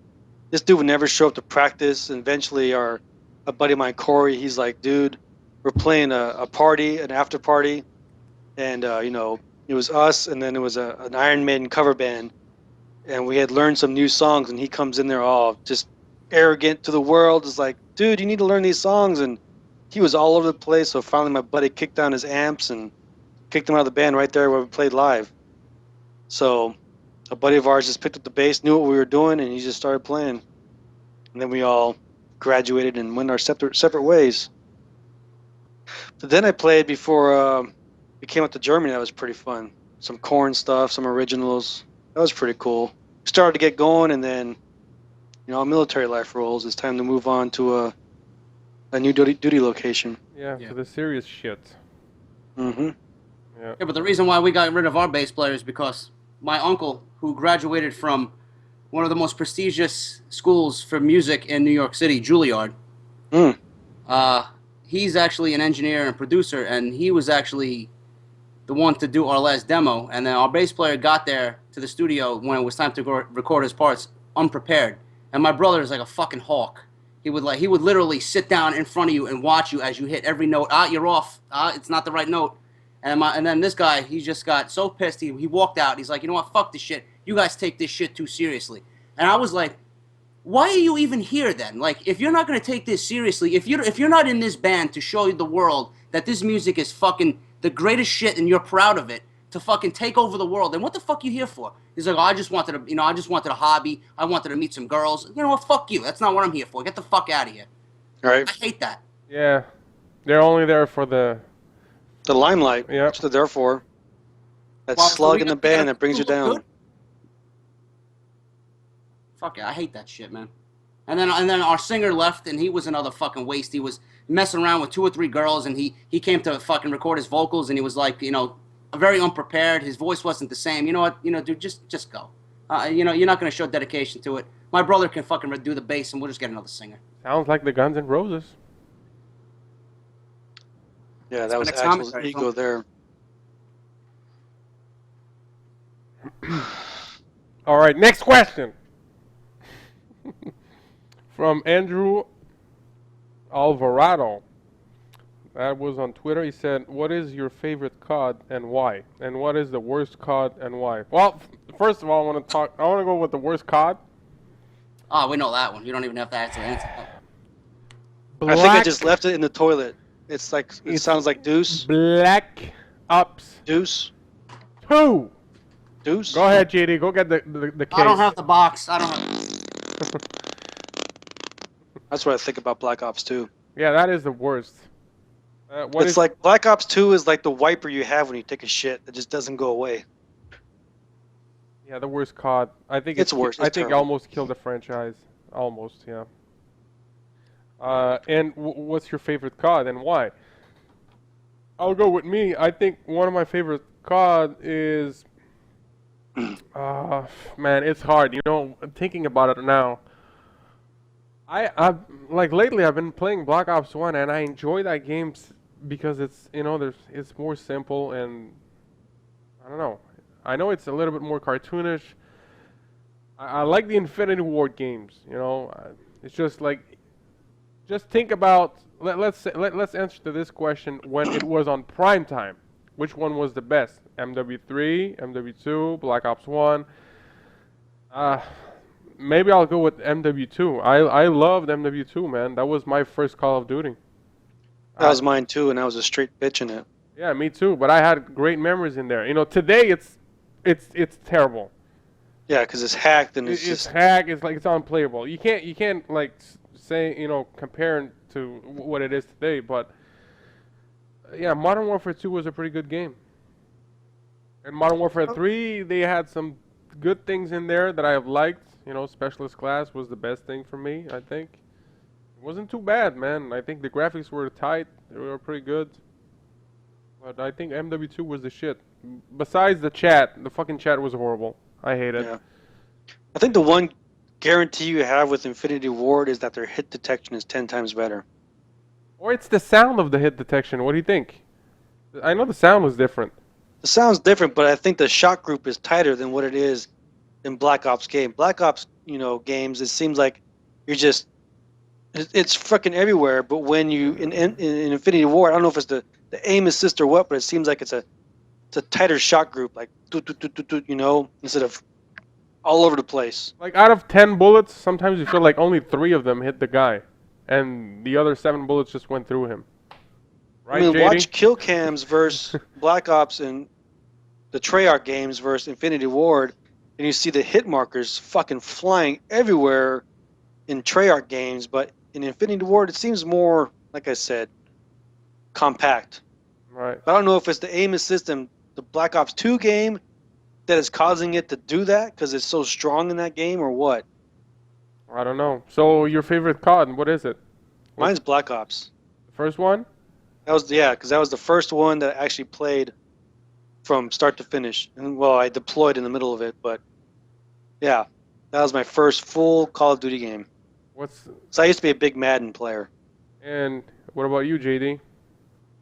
This dude would never show up to practice. And eventually, a buddy of mine, Corey, he's like, dude, we're playing a party, an after party, and it was us, and then it was an Iron Maiden cover band, and we had learned some new songs, and he comes in there all just arrogant to the world, is like, dude, you need to learn these songs, and he was all over the place. So finally, my buddy kicked down his amps and kicked him out of the band right there where we played live. So a buddy of ours just picked up the bass, knew what we were doing, and he just started playing. And then we all graduated and went our separate ways. But then I played before we came up to Germany. That was pretty fun. Some Korn stuff, some originals. That was pretty cool. Started to get going, and then, military life rolls. It's time to move on to a new duty location. Yeah, Yeah. for the serious shit. Mm-hmm. Yeah. Yeah, but the reason why we got rid of our bass player is because my uncle, who graduated from one of the most prestigious schools for music in New York City, Juilliard, Mm. he's actually an engineer and producer, and he was actually the one to do our last demo. And then our bass player got there to the studio when it was time to go record his parts, unprepared. And my brother is like a fucking hawk. He would literally sit down in front of you and watch you as you hit every note. You're off. It's not the right note. And then this guy, he just got so pissed. He walked out. He's like, you know what? Fuck this shit. You guys take this shit too seriously. And I was like, why are you even here then? Like, if you're not gonna take this seriously, if you're not in this band to show the world that this music is fucking the greatest shit and you're proud of it, to fucking take over the world, then what the fuck you here for? He's like, oh, I just wanted a hobby. I wanted to meet some girls. You know what? Fuck you. That's not what I'm here for. Get the fuck out of here. All right. I hate that. Yeah. They're only there for the. The limelight. Yep. That's what they're there for. That Well, so slug we in the got- we gotta band that brings you look down. good. Fuck it, I hate that shit, man. And then our singer left, and he was another fucking waste. He was messing around with 2 or 3 girls, and he came to fucking record his vocals, and he was like, very unprepared. His voice wasn't the same. You know what? Dude, just go. You're not gonna show dedication to it. My brother can fucking do the bass, and we'll just get another singer. Sounds like the Guns N' Roses. Yeah, that was next actual commentary, ego Phil. there. All right, next question. From Andrew Alvarado. That was on Twitter. He said, what is your favorite COD and why? And what is the worst COD and why? Well, first of all, I want to go with the worst COD. Oh, we know that one. You don't even have to answer that. I think I just left it in the toilet. It's like it sounds like Deuce. Black Ops Deuce. 2. Deuce. Go ahead, JD. Go get the case. I don't have the box. I don't have. That's what I think about Black Ops 2. Yeah, that is the worst. It's like Black Ops 2 is like the wiper you have when you take a shit that just doesn't go away. Yeah, the worst COD. I think It's worse. It's I think it terrible. almost killed the franchise. Almost, yeah. And what's your favorite COD and why? I'll go with me. I think one of my favorite COD is, uh, man, it's hard. You know, thinking about it now. I like lately I've been playing Black Ops 1 and I enjoy that game because it's, you know, it's more simple and I don't know. I know it's a little bit more cartoonish. I like the Infinity Ward games, you know. It's just like just think about let's answer to this question when it was on prime time. Which one was the best? MW3, MW2, Black Ops 1. Uh maybe I'll go with MW2. I loved MW2, man. That was my first Call of Duty. That I was mine too, and I was a straight bitch in it. Yeah, me too, but I had great memories in there. You know, today it's terrible. Yeah, because it's hacked and it's It's just hack. It's like it's unplayable. You can't like say, you know, compare it to what it is today. But yeah, Modern Warfare 2 was a pretty good game. And Modern Warfare 3, they had some good things in there that I have liked. You know, Specialist Class was the best thing for me, I think. It wasn't too bad, man. I think the graphics were tight. They were pretty good. But I think MW2 was the shit. Besides the chat, the fucking chat was horrible. I hate it. yeah. I think the one guarantee you have with Infinity Ward is that their hit detection is 10 times better. Or it's the sound of the hit detection. What do you think? I know the sound was different. The sound's different, but I think the shot group is tighter than what it is in Black Ops game. Black Ops, you know, games, it seems like you're just it's freaking everywhere. But when you in Infinity Ward, I don't know if it's the aim assist or what, but it seems like it's a tighter shot group, like you know, instead of all over the place. Like out of 10 bullets, sometimes you feel like only 3 of them hit the guy, and the other 7 bullets just went through him. Right, I mean, JD? watch kill cams versus Black Ops and the Treyarch games versus Infinity Ward, and you see the hit markers fucking flying everywhere in Treyarch games, but in Infinity Ward, it seems more, like I said, compact. Right. But I don't know if it's the aim assist in the Black Ops 2 game that is causing it to do that because it's so strong in that game, or what? I don't know. So your favorite COD, what is it? Mine's Black Ops. The first one? That was because that was the first one that I actually played from start to finish. And well, I deployed in the middle of it, but yeah, that was my first full Call of Duty game. So I used to be a big Madden player. And what about you, JD?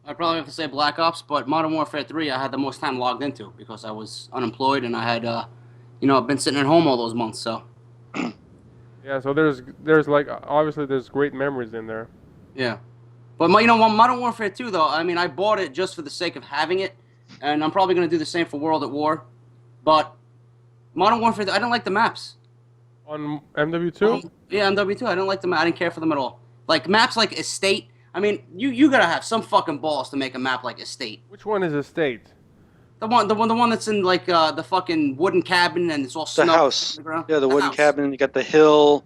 I'd probably have to say Black Ops, but Modern Warfare 3 I had the most time logged into because I was unemployed and I had, you know, been sitting at home all those months, so. Yeah, so there's like obviously there's great memories in there. Yeah. But, you know, Modern Warfare 2, though, I mean, I bought it just for the sake of having it, and I'm probably going to do the same for World at War. But Modern Warfare, I don't like the maps. On MW2? Yeah, MW2, I don't like them. I didn't care for them at all. Like, maps like Estate, I mean, you got to have some fucking balls to make a map like Estate. Which one is Estate? The one that's in, like, the fucking wooden cabin and it's all snow. The house. On the ground. Yeah, the wooden house. cabin. You got the hill.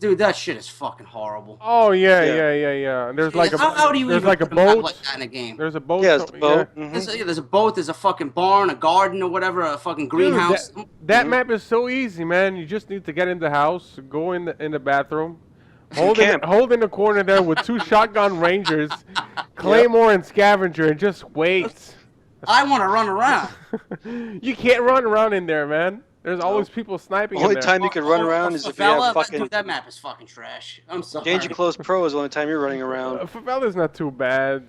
Dude, that shit is fucking horrible. Oh yeah. And there's like How do you there's even like a put map boat. like that in a game? There's a boat. Yeah, it's the boat. Yeah. Mhm. There's a boat, there's a fucking barn, a garden or whatever, a fucking greenhouse. Dude, that map is so easy, man. You just need to get in the house, go in the bathroom, hold in the corner there with 2 shotgun rangers, claymore and scavenger, and just wait. I want to run around. You can't run around in there, man. There's always people sniping The only in there. time you can run around is if you have fucking. Dude, that map is fucking trash. I'm sorry. Danger Close Pro is the only time you're running around. Favela's not too bad.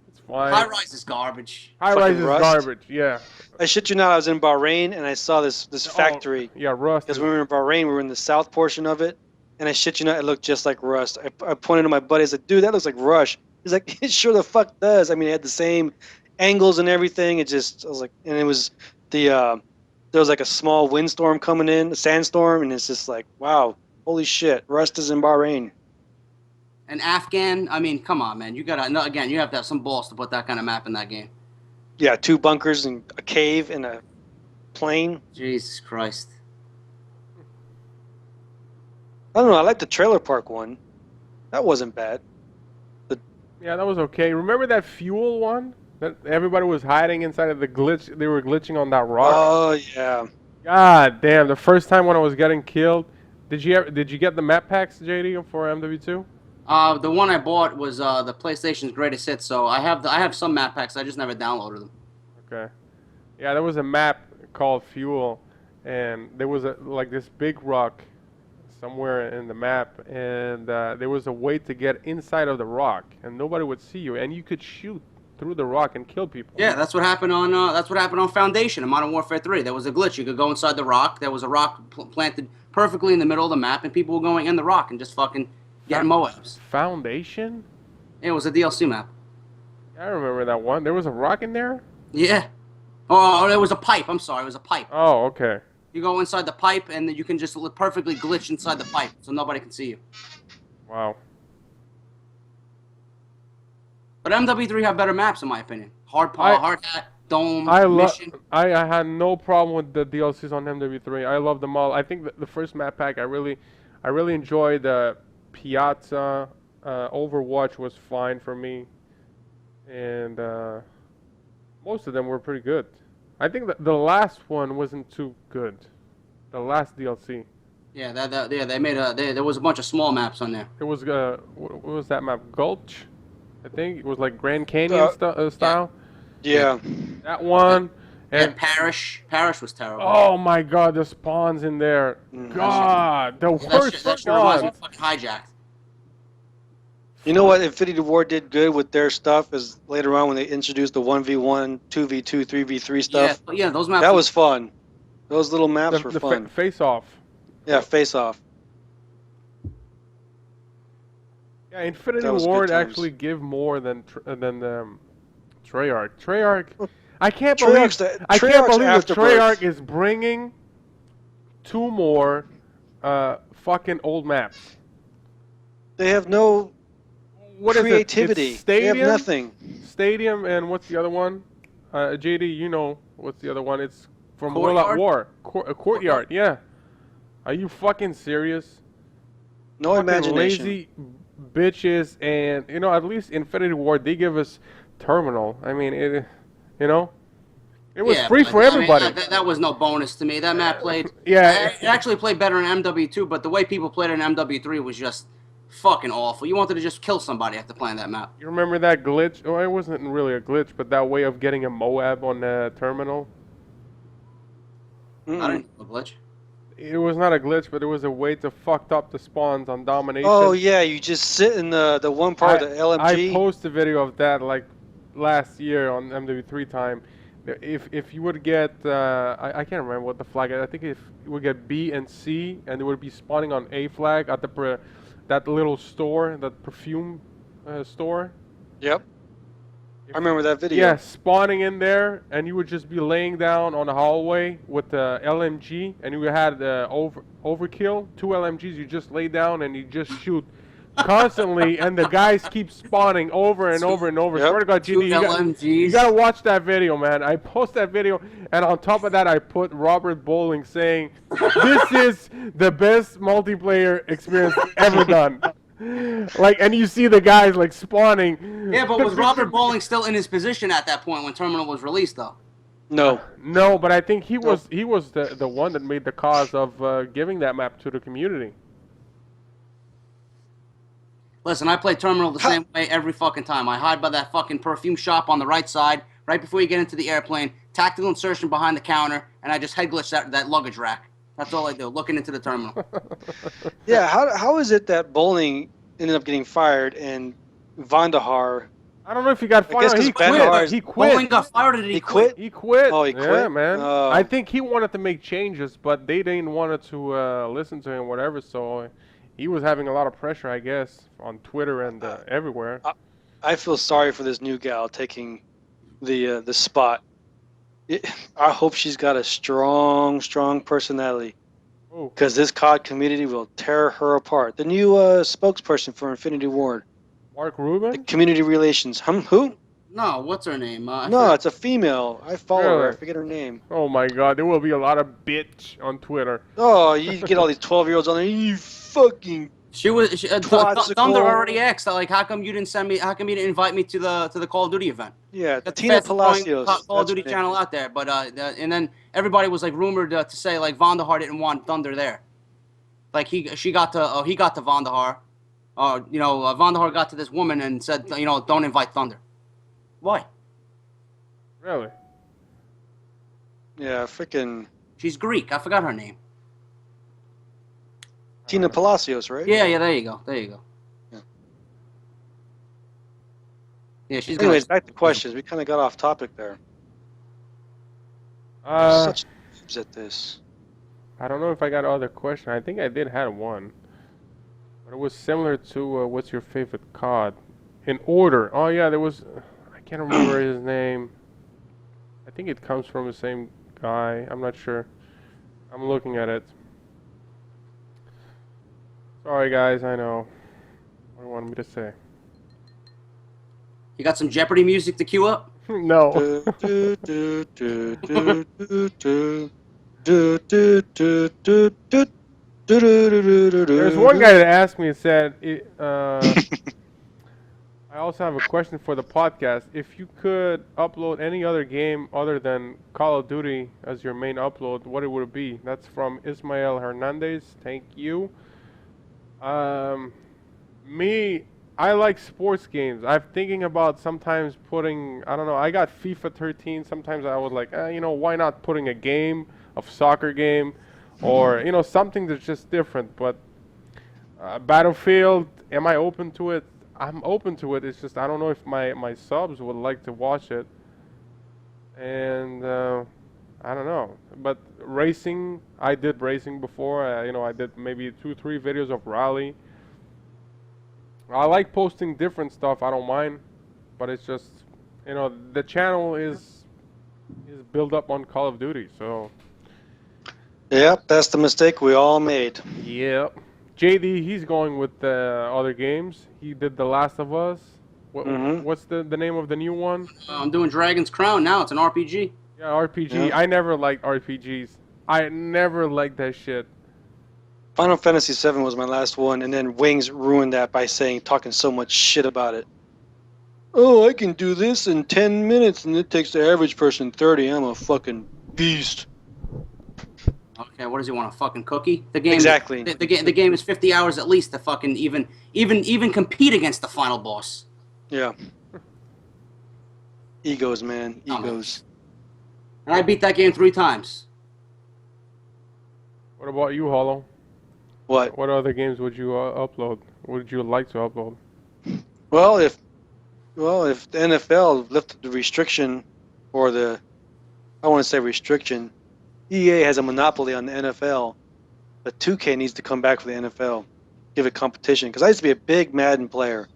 It's fine. High Rise is garbage. High Rise is Rust. garbage, yeah. I shit you not, I was in Bahrain and I saw this factory. Yeah, Rust. Because when we were in Bahrain, we were in the south portion of it, and I shit you not, it looked just like Rust. I pointed to my buddy, I said, dude, that looks like Rush. He's like, it sure the fuck does. I mean, it had the same angles and everything. It just, I was like, and it was there was like a small windstorm coming in, a sandstorm, and it's just like, wow, holy shit, Rust is in Bahrain. And Afghan, I mean, come on, man. You gotta, no, again, you have to have some balls to put that kind of map in that game. Yeah, 2 bunkers and a cave and a plane. Jesus Christ. I don't know, I like the trailer park one. That wasn't bad. Yeah, that was okay. Remember that fuel one? That everybody was hiding inside of the glitch. They were glitching on that rock. Oh, yeah. God damn! The first time when I was getting killed, did you get the map packs, JD, for MW2? The one I bought was the PlayStation's greatest hits, so I have some map packs. I just never downloaded them. Okay. Yeah, there was a map called Fuel, and there was like this big rock somewhere in the map, and there was a way to get inside of the rock, and nobody would see you, and you could shoot through the rock and kill people. Yeah, that's what happened on Foundation in Modern Warfare 3. There was a glitch. You could go inside the rock. There was a rock planted perfectly in the middle of the map, and people were going in the rock and just fucking getting Moabs. Foundation? It was a DLC map. I remember that one. There was a rock in there? Yeah. Oh, there was a pipe. I'm sorry, it was a pipe. Oh, okay. You go inside the pipe, and then you can just perfectly glitch inside the pipe, so nobody can see you. Wow. But MW3 have better maps, in my opinion. Hard hat, dome, mission. I had no problem with the DLCs on MW3. I love them all. I think the first map pack I really enjoyed the Piazza. Overwatch was fine for me, and most of them were pretty good. I think the last one wasn't too good. The last DLC. Yeah, they made there was a bunch of small maps on there. It was what was that map? Gulch, I think it was like Grand Canyon style. Yeah. That one. And Parish was terrible. Oh my God, the spawns in there. God, the worst that shit reminds me spawns. of fucking Hijacked. You know what Infinity Ward did good with their stuff is later on when they introduced the 1v1, 2v2, 3v3 stuff. Yeah, those maps. That was fun. Those little maps were The fun. face off. Yeah, face off. Yeah, Infinity That was good Ward times. actually give more than Treyarch. Treyarch. I can't Treyarch's believe the- I can't Treyarch's believe that afterbirth. Treyarch is bringing 2 more fucking old maps. They have no What is it? creativity. It's Stadium, They have nothing. Stadium, and what's the other one? JD, you know what's the other one? It's from World Courtyard? at War. Courtyard, yeah. Are you fucking serious? No Fucking imagination. lazy bitches, and at least Infinity Ward they give us Terminal. I mean, it was free but, for everybody. That was no bonus to me. That map played. Yeah. It actually played better in MW2, but the way people played it in MW3 was just fucking awful. You wanted to just kill somebody after playing that map. You remember that glitch? Oh, it wasn't really a glitch, but that way of getting a Moab on the Terminal. I didn't know the glitch. It was not a glitch, but it was a way to fuck up the spawns on Domination. Oh yeah, you just sit in the one part of the LMG. I posted a video of that like last year on MW3 time. If you would get, I can't remember what the flag is. I think if you would get B and C, and it would be spawning on A flag at that little store, that perfume store. Yep. I remember that video. Yeah, spawning in there, and you would just be laying down on the hallway with the LMG, and you had overkill, 2 LMGs. You just lay down and you just shoot constantly, and the guys keep spawning over and over and over. Yep. Swear to God, Genie, you gotta watch that video, man. I post that video, and on top of that, I put Robert Bowling saying, "This is the best multiplayer experience ever done." Like, and you see the guys like spawning. Yeah, but was Robert Bowling still in his position at that point when Terminal was released, though? No. No, but I think he was the one that made the cause of giving that map to the community. Listen, I play Terminal the same way every fucking time. I hide by that fucking perfume shop on the right side, right before you get into the airplane, tactical insertion behind the counter, and I just head glitch that luggage rack. That's all I do, looking into the terminal. Yeah, how is it that Bowling ended up getting fired and Vandahar? I don't know if he got I guess fired. 'cause He Vandahar quit. is- He quit. Bowling got fired, or did he quit? He quit. Oh, he Yeah, quit? man. Oh. I think he wanted to make changes, but they didn't want to listen to him, whatever. So he was having a lot of pressure, I guess, on Twitter and everywhere. I feel sorry for this new gal taking the spot. I hope she's got a strong personality, Oh, because this COD community will tear her apart. The new spokesperson for Infinity Ward, Mark the Rubin? community relations. Who? No, what's her name? No, it's a female. I follow her. I Really? forget her name. Oh my God, there will be a lot of bitch on Twitter. Oh, you get all these 12-year-olds on there. You fucking Twatsicle. Thunder already asked, like, how come you didn't send me? How come you didn't invite me to the Call of Duty event? Yeah, That's the Tina fastest growing Palacios. Call of That's her Duty name. channel out there. But and then everybody was like rumored to say like Vandahar didn't want Thunder there. Like he got to Vandahar. Vandahar got to this woman and said, don't invite Thunder. Why? Really? Yeah, freaking She's Greek. I forgot her name. Tina Palacios, right? Yeah. There you go. Yeah. Yeah, she's. Anyways, back to questions. We kind of got off topic there. Such noobs at this. I don't know if I got other question. I think I did have one, but it was similar to what's your favorite COD? In order. Oh yeah, there was. I can't remember his name. I think it comes from the same guy. I'm not sure. I'm looking at it. Sorry guys, I know. What do you want me to say? You got some Jeopardy music to cue up? No. There's one guy that asked me and said, I also have a question for the podcast. If you could upload any other game other than Call of Duty as your main upload, what it would be? That's from Ismael Hernandez. Thank you. Me, I like sports games. I'm thinking about sometimes putting, I don't know, I got FIFA 13. Sometimes I was like, why not putting a game, a soccer game, or, something that's just different. But Battlefield, am I open to it? I'm open to it. It's just I don't know if my subs would like to watch it. And I don't know. But racing, I did racing before. I did maybe 2-3 videos of rally. I like posting different stuff. I don't mind. But it's just, the channel is built up on Call of Duty. So. Yep, that's the mistake we all made. Yep. JD, he's going with the other games. He did The Last of Us. What's the name of the new one? I'm doing Dragon's Crown now. It's an RPG. Yeah, RPG. Yeah. I never liked RPGs. I never liked that shit. Final Fantasy VII was my last one, and then Wings ruined that by talking so much shit about it. Oh, I can do this in 10 minutes, and it takes the average person 30. I'm a fucking beast. Okay, what does he want? A fucking cookie? The game. Exactly. The game is 50 hours at least to fucking even compete against the final boss. Yeah. Egos, man. Oh, man. Egos. And I beat that game 3 times. What about you, Hollow? What? What other games would you upload? Would you like to upload? Well, if the NFL lifted the restriction, or I want to say restriction, EA has a monopoly on the NFL, but 2K needs to come back for the NFL, give it competition. Because I used to be a big Madden player.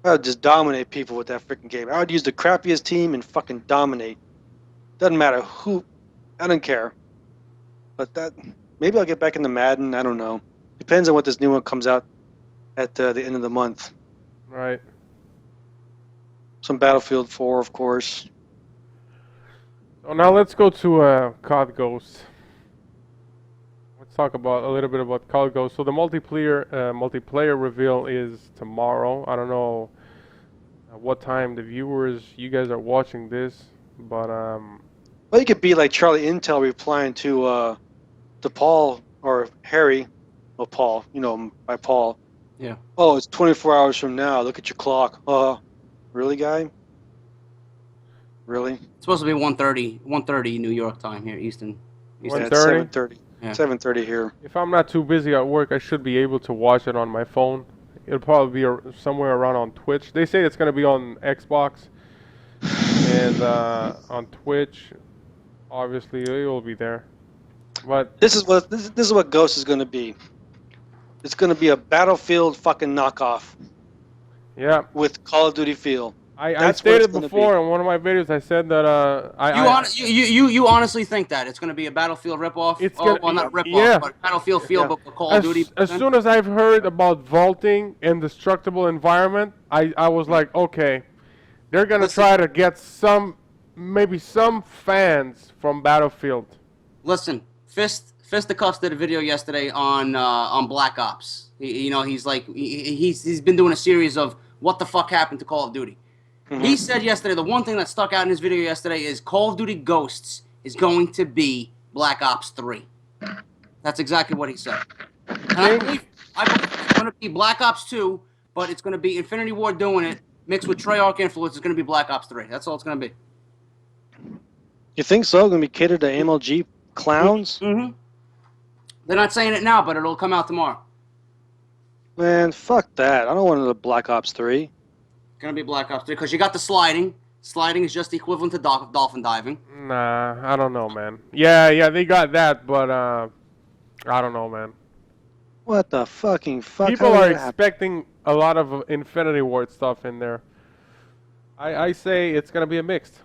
I would just dominate people with that freaking game. I would use the crappiest team and fucking dominate. Doesn't matter who, I don't care. But maybe I'll get back into Madden. I don't know. Depends on what this new one comes out at the end of the month. Right. Some Battlefield 4, of course. So now let's go to COD Ghost. Let's talk a little bit about COD Ghost. So the multiplayer reveal is tomorrow. I don't know what time you guys are watching this, but Well, you could be like Charlie Intel replying to Paul or Harry, well, Paul, by Paul. Yeah. Oh, it's 24 hours from now. Look at your clock. Really, guy? Really? It's supposed to be 1:30 New York time here, Eastern. Yeah, 1:30? it's 7:30. Yeah. 7:30 here. if I'm not too busy at work, I should be able to watch it on my phone. It'll probably be somewhere around on Twitch. They say it's going to be on Xbox and on Twitch. Obviously, it will be there. But This is what Ghost is going to be. It's going to be a Battlefield fucking knockoff yeah, with Call of Duty feel. I That's what it's stated gonna before in one of my videos. I said that You honestly think that it's going to be a Battlefield ripoff? It's gonna- well, not ripoff, yeah. but Battlefield feel, Yeah. but Call of Duty. as soon as I've heard about vaulting and destructible environment, I was like, okay, they're gonna Listen. try to get maybe some fans from Battlefield. Listen, Fisticuffs did a video yesterday on Black Ops. He's like he's been doing a series of what the fuck happened to Call of Duty. He said yesterday the one thing that stuck out in his video yesterday is Call of Duty Ghosts is going to be Black Ops 3. That's exactly what he said. And I believe it's going to be Black Ops 2, but it's going to be Infinity Ward doing it mixed with Treyarch influence. It's going to be Black Ops 3. That's all it's going to be. You think so? Going to be catered to MLG clowns? Mm-hmm. They're not saying it now, but it'll come out tomorrow. Man, fuck that. I don't want the Black Ops 3. Gonna be Black Ops 3 because you got the sliding. Sliding is just the equivalent to dolphin diving. Nah, I don't know, man. Yeah, they got that, but I don't know, man. What the fucking fuck? People are expecting a lot of Infinity Ward stuff in there. I say it's gonna be a mixed.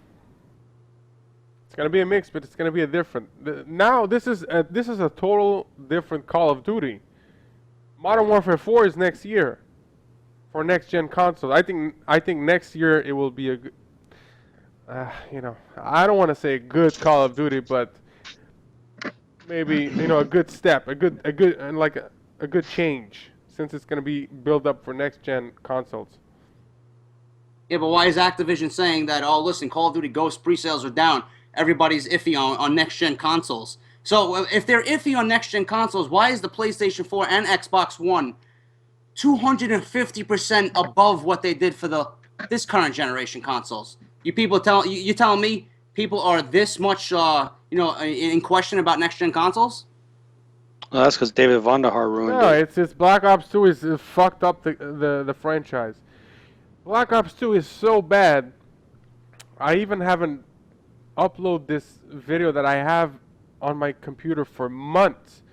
It's gonna be a mix, but it's gonna be a different. Now this is a total different Call of Duty. Modern Warfare 4 is next year for next gen consoles. I think next year it will be a good. I don't want to say a good Call of Duty, but maybe a good step, a good change, since it's gonna be built up for next gen consoles. Yeah, but why is Activision saying that? Oh, listen, Call of Duty Ghost pre-sales are down. Everybody's iffy on next-gen consoles. So if they're iffy on next-gen consoles, why is the PlayStation 4 and Xbox One 250% above what they did for this current generation consoles? You telling me people are this much in question about next-gen consoles? Well, that's because David Vonderhaar ruined it. It's Black Ops 2 is fucked up the franchise. Black Ops 2 is so bad. I even haven't upload this video that I have on my computer for months,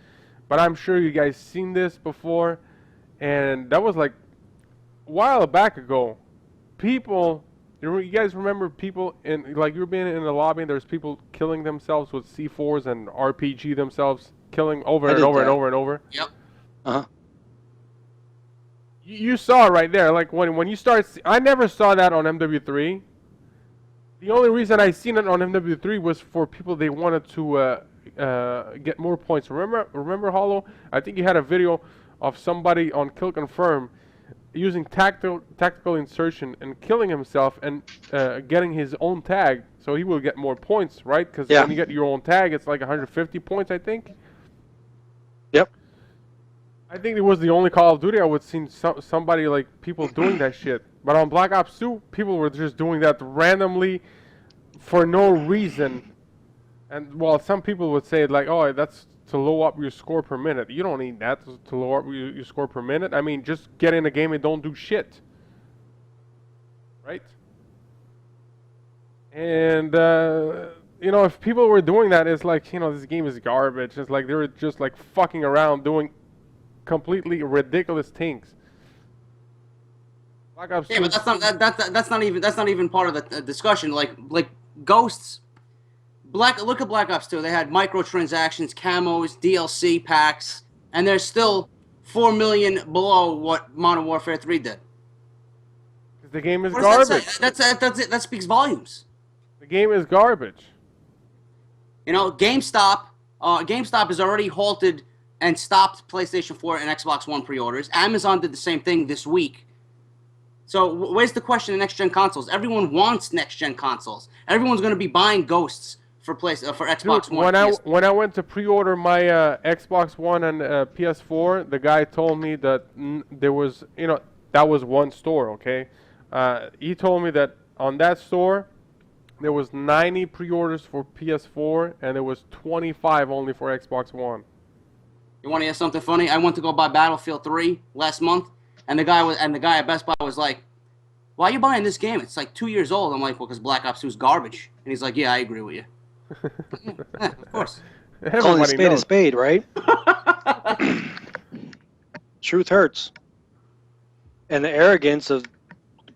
but I'm sure you guys seen this before, and that was like a while back ago. People, you guys remember people in, like, you were being in the lobby and there's people killing themselves with C4s and RPG themselves, killing over and over and over and over. Yep. Uh-huh. You saw it right there. Like when you start, I never saw that on MW3. The only reason I seen it on MW3 was for people they wanted to get more points. Remember Hollow? I think you had a video of somebody on Kill Confirm using tactical insertion and killing himself and getting his own tag, so he will get more points, right? Because when you get your own tag, it's like 150 points, I think. Yep. I think it was the only Call of Duty I would see somebody, like, people doing that shit. But on Black Ops 2, people were just doing that randomly for no reason. And while some people would say, like, oh, that's to low up your score per minute. You don't need that to low up your score per minute. I mean, just get in a game and don't do shit. Right? And, if people were doing that, it's like, this game is garbage. It's like they were just, like, fucking around doing completely ridiculous things. Black Ops 2. Yeah, but that's not even part of the discussion. Like Ghosts, look at Black Ops 2. They had microtransactions, camos, DLC packs, and they're still 4 million below what Modern Warfare 3 did. The game is garbage. That's it. That speaks volumes. The game is garbage. GameStop has already halted and stopped PlayStation 4 and Xbox One pre-orders. Amazon did the same thing this week. So where's the question of next-gen consoles? Everyone wants next-gen consoles. Everyone's going to be buying Ghosts for Xbox One. When I went to pre-order my Xbox One and PS4, the guy told me that there was, that was one store, okay? He told me that on that store, there was 90 pre-orders for PS4 and there was 25 only for Xbox One. You want to hear something funny? I went to go buy Battlefield 3 last month, and the guy at Best Buy was like, "Why are you buying this game? It's like 2 years old." I'm like, "Well, because Black Ops 2 is garbage." And he's like, "Yeah, I agree with you." Yeah, of course. Calling a spade a spade, right? Truth hurts. And the arrogance of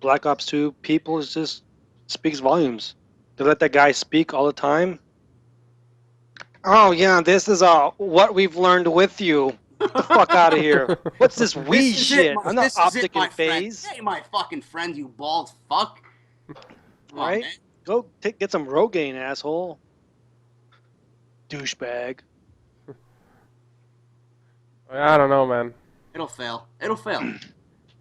Black Ops 2 people just speaks volumes. They let that guy speak all the time. Oh, yeah, this is what we've learned with you. Get the fuck out of here. What's this weed shit? I'm not optic in phase. Hey, my fucking friend, you bald fuck. Right? Go get some Rogaine, asshole. Douchebag. I don't know, man. It'll fail. It'll fail.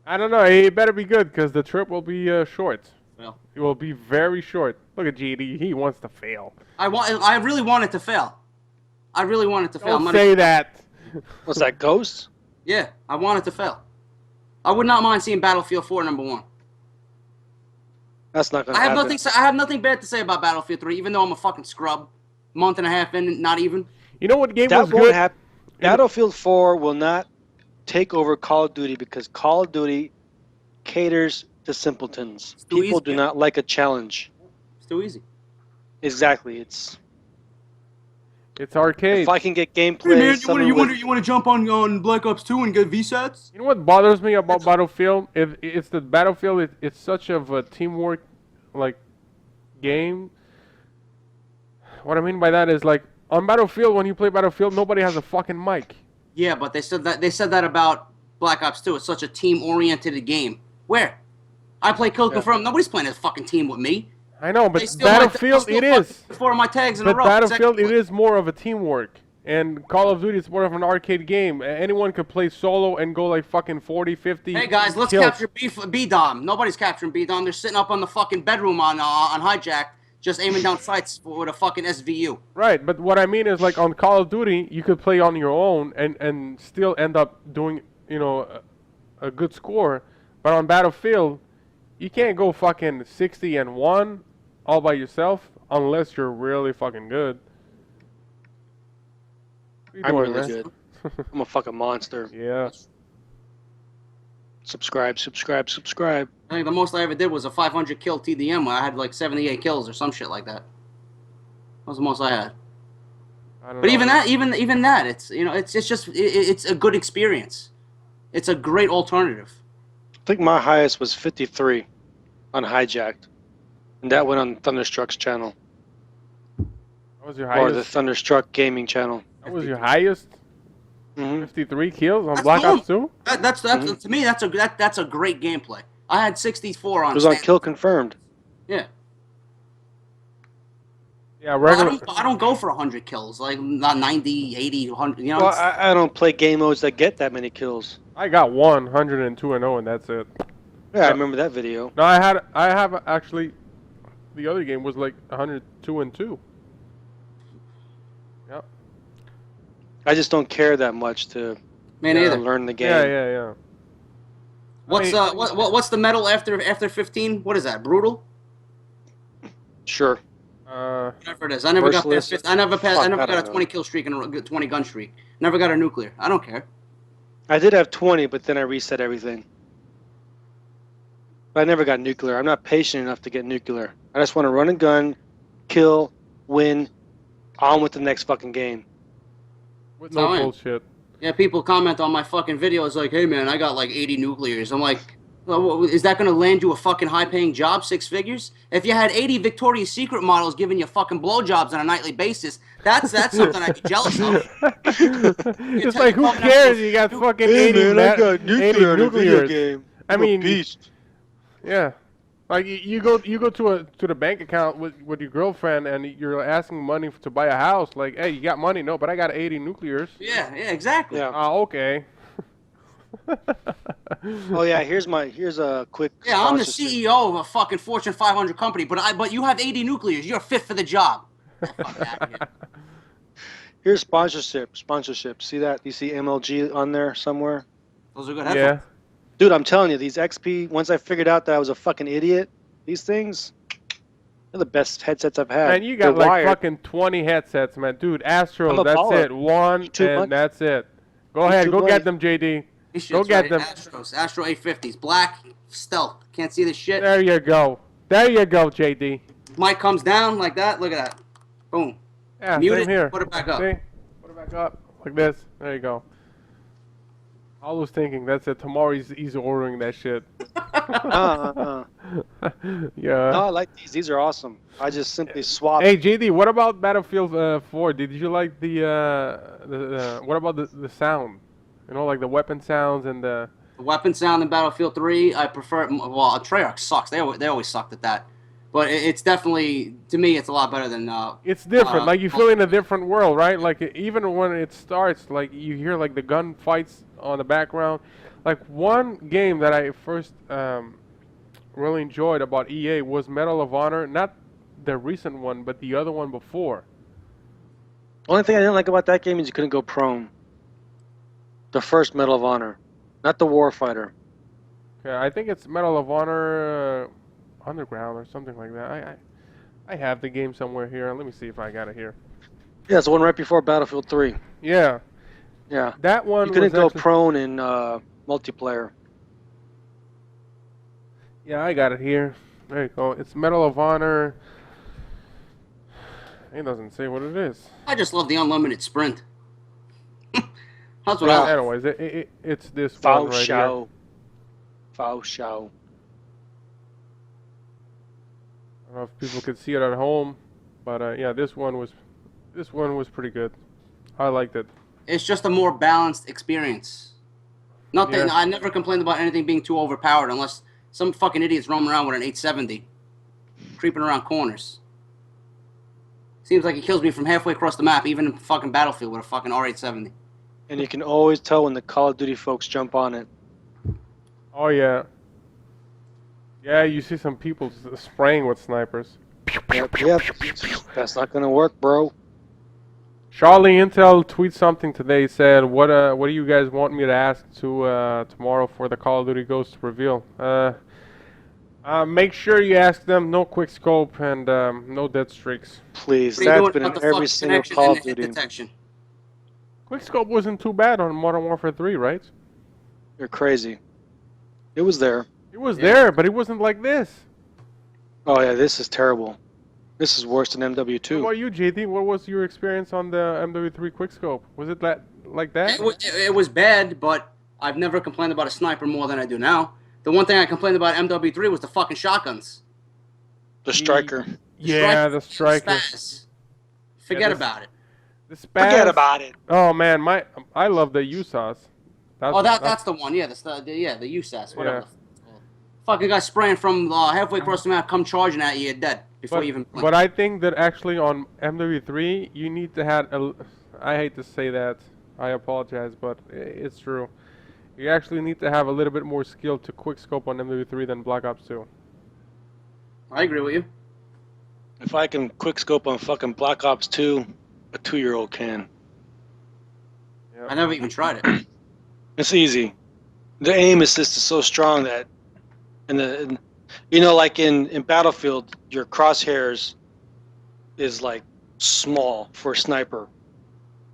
I don't know. It better be good because the trip will be short. Fail. It will be very short. Look at GD. He wants to fail. I really want it to fail. I really want it to fail. Don't say that. Was that Ghost? Yeah, I want it to fail. I would not mind seeing Battlefield 4 #1. That's not gonna I have happen. nothing. I have nothing bad to say about Battlefield 3, even though I'm a fucking scrub. Month and a half in, not even. You know what game That was won't good? happen. Battlefield 4 will not take over Call of Duty because Call of Duty caters to simpletons. It's too People easy. do not like a challenge. It's too easy. Exactly. It's It's arcade. if I can get gameplay. you want to jump on Black Ops 2 and get VSATs? You know what bothers me about Battlefield? It's the Battlefield. It's such of a teamwork, like, game. What I mean by that is, like, on Battlefield, when you play Battlefield, nobody has a fucking mic. Yeah, but they said that about Black Ops 2. It's such a team-oriented game. Where? I play Kill Confirm. Nobody's playing a fucking team with me. I know, They but steal Battlefield, they it steal is. fucking 4 of my tags in a But row. Battlefield, it consecutively. is more of a teamwork. And Call of Duty is more of an arcade game. Anyone could play solo and go like fucking 40, 50 Hey guys, let's kills. capture B-Dom. Nobody's capturing B-Dom. They're sitting up on the fucking bedroom on hijack, just aiming down sights with a fucking SVU. Right, but what I mean is, like, on Call of Duty, you could play on your own and still end up doing, you know, a good score. But on Battlefield, you can't go fucking 60-1 all by yourself unless you're really fucking good. What you I'm doing, really man? good. I'm a fucking monster. Yeah. Subscribe, subscribe, subscribe. I think the most I ever did was a 500 kill TDM where I had like 78 kills or some shit like that. That was the most I had. I don't But know. even that, it's it's a good experience. It's a great alternative. I think my highest was 53 on Hijacked. And that went on Thunderstruck's channel. That was your Or the highest? Thunderstruck gaming channel. That was your highest? Hmm 53 kills on That's Black cool. Ops 2? That's to me that's a great gameplay. I had 64 on. It was on stand- Kill Confirmed. Yeah. Yeah, Well, regular. I don't go for 100 kills, like not 90, 80, 100. You know. Well, it's- I don't play game modes that get that many kills. I got 102-0, and that's it. Yeah, I remember that video. No, I have actually. The other game was like 102-2. Yep. I just don't care that much to Man, either. learn the game. Yeah. What's I mean- what's the medal after 15? What is that? Brutal? Sure. Whatever it is. I never got Merciless? past 50. I never Fuck, got I a don't know. 20 kill streak and a 20 gun streak. Never got a nuclear. I don't care. I did have 20, but then I reset everything. But I never got nuclear. I'm not patient enough to get nuclear. I just want to run a gun, kill, win, on with the next fucking game. With no Fine. bullshit. Yeah, people comment on my fucking videos like, "Hey man, I got like 80 nuclears." I'm like, well, is that gonna land you a fucking high-paying job, 6 figures? If you had 80 Victoria's Secret models giving you fucking blowjobs on a nightly basis, that's something I'd be jealous of. It's like, who cares? You got fucking 80 nuclears. game. I mean, beast. Yeah. Like you go to the bank account with your girlfriend and you're asking money to buy a house. Like, hey, you got money? No, but I got 80 nuclears. Yeah, exactly. Yeah. Okay. Oh yeah. Here's a quick. Yeah, I'm the sponsorship. CEO of a fucking Fortune 500 company, but you have 80 nuclears. You're fit for the job. Fuck outta here. Here's sponsorship. See that? You see MLG on there somewhere? Those are good Yeah. headphones. Dude, I'm telling you, these XP. Once I figured out that I was a fucking idiot, these things, they're the best headsets I've had. Man, you got They're like wired. fucking 20 headsets, man. Dude, Astro, I'm a that's baller. it. One, too and much. that's it. Go ahead, go too get much. them, JD. These Go shits get right, them. Astro 850s, black, stealth. Can't see the shit. There you go. There you go, JD. Mic comes down like that. Look at that. Boom. Yeah, Mute same it, here. put it back up. See? Put it back up. Like this. There you go. I was thinking, that's it. Tomorrow he's ordering that shit. Yeah. No, I like these. These are awesome. I just simply swap. Hey, JD, what about Battlefield 4? Did you like the what about the sound? You know, like the weapon sounds and the... The weapon sound in Battlefield 3, I prefer. Well, Treyarch sucks. They always sucked at that. but it's definitely, to me, it's a lot better than. It's different. Like you feel in a different world, right? Like even when it starts, like you hear like the gun fights on the background. Like one game that I first really enjoyed about EA was Medal of Honor, not the recent one, but the other one before. Only thing I didn't like about that game is you couldn't go prone. The first Medal of Honor, not the Warfighter. Okay, I think it's Medal of Honor Underground or something like that. I have the game somewhere here. Let me see if I got it here. Yeah, it's the one right before Battlefield 3. Yeah. Yeah. That one you couldn't was go actually, prone in multiplayer. Yeah, I got it here. There you go. It's Medal of Honor. It doesn't say what it is. I just love the unlimited sprint. That's what Yeah. I. Anyways, it's this one right here. Faux show. I don't know if people could see it at home, but yeah, this one was pretty good. I liked it. It's just a more balanced experience. Nothing. Yeah. I never complained about anything being too overpowered, unless some fucking idiots roam around with an 870, creeping around corners. Seems like it kills me from halfway across the map, even in fucking Battlefield with a fucking R870. And you can always tell when the Call of Duty folks jump on it. Oh yeah. Yeah, you see some people spraying with snipers. Yep. That's not gonna work, bro. Charlie Intel tweets something today. Said, "What do you guys want me to ask to tomorrow for the Call of Duty Ghost reveal? Make sure you ask them no quick scope and no dead streaks. Please, What are you that's doing been about in the every fucking single connection Call and of the hit Duty. detection? Quick scope wasn't too bad on Modern Warfare 3, right? You're crazy. It was there. It was there, but it wasn't like this. Oh yeah, this is terrible. This is worse than What MW2. about you, JD? What was your experience on the MW3 quick scope? Was it like that? It was bad, but I've never complained about a sniper more than I do now. The one thing I complained about MW3 was the fucking shotguns. The striker. Yeah, the striker. Spaz. Forget the- about it. The spaz. Forget about it. Oh man, I love the USAS. That's the one. Yeah, the USAS, whatever. Yeah. It's called. Fucking guy spraying from halfway across the map, come charging at you, you're dead before you even blink. But I think that actually on MW3 you need to have I hate to say that. I apologize, but it's true. You actually need to have a little bit more skill to quick scope on MW3 than Black Ops 2. I agree with you. If I can quick scope on fucking Black Ops 2, a 2-year-old can. Yeah. I never even tried it. It's easy. The aim assist is so strong that, like in Battlefield, your crosshairs is like small for a sniper.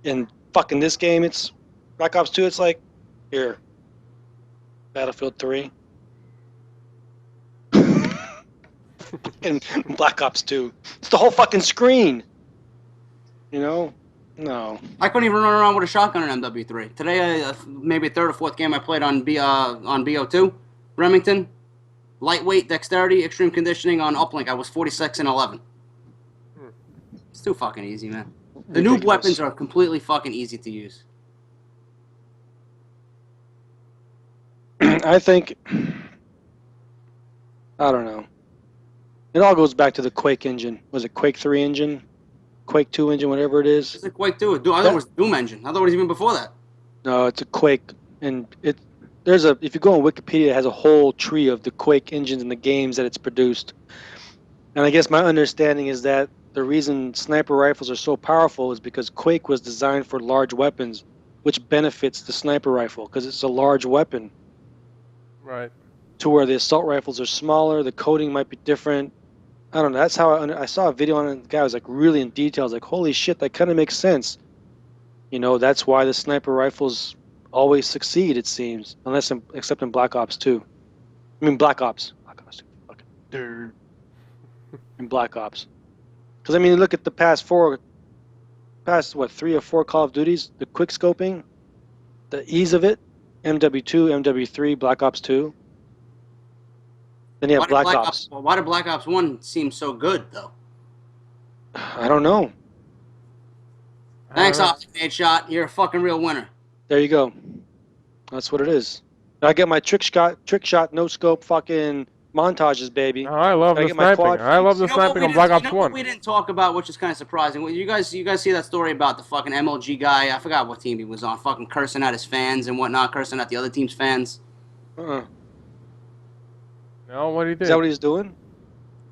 In fucking this game, it's Black Ops 2. It's like here, Battlefield 3. In Black Ops 2, it's the whole fucking screen. You know? No. I couldn't even run around with a shotgun in MW3. Today, maybe third or fourth game I played on BO2, Remington, lightweight, dexterity, extreme conditioning on uplink. I was 46 and 11. It's too fucking easy, man. The noob weapons are completely fucking easy to use. I think, I don't know. It all goes back to the Quake engine. Was it Quake 3 engine? Quake 2 engine, whatever it is? It's a Quake 2. I thought it was Doom engine. I thought it was even before that. No, it's a Quake. And if you go on Wikipedia, it has a whole tree of the Quake engines and the games that it's produced. And I guess my understanding is that the reason sniper rifles are so powerful is because Quake was designed for large weapons, which benefits the sniper rifle because it's a large weapon. Right. To where the assault rifles are smaller, the coating might be different. I don't know. That's how I saw a video on it. The guy was like really in detail. I was like, holy shit, that kind of makes sense. You know, that's why the sniper rifles always succeed, it seems, except in Black Ops 2. I mean, Black Ops 2. Fucking in Black Ops. Because I mean, look at the past 3 or 4 Call of Duties, the quick scoping, the ease of it, MW2, MW3, Black Ops 2. Then you have Black Ops. Why did Black Ops 1 seem so good, though? I don't know. Thanks, Optic Shot. You're a fucking real winner. There you go. That's what it is. I get my trick shot, no scope, fucking montages, baby. Oh, I love Gotta the get my quad sniping. I love feeds. the You know what sniping we on Black didn't, Ops you know what 1. we didn't talk about, which is kind of surprising. You guys see that story about the fucking MLG guy? I forgot what team he was on, fucking cursing at his fans and whatnot, cursing at the other team's fans. No, what he did? Is that what he's doing?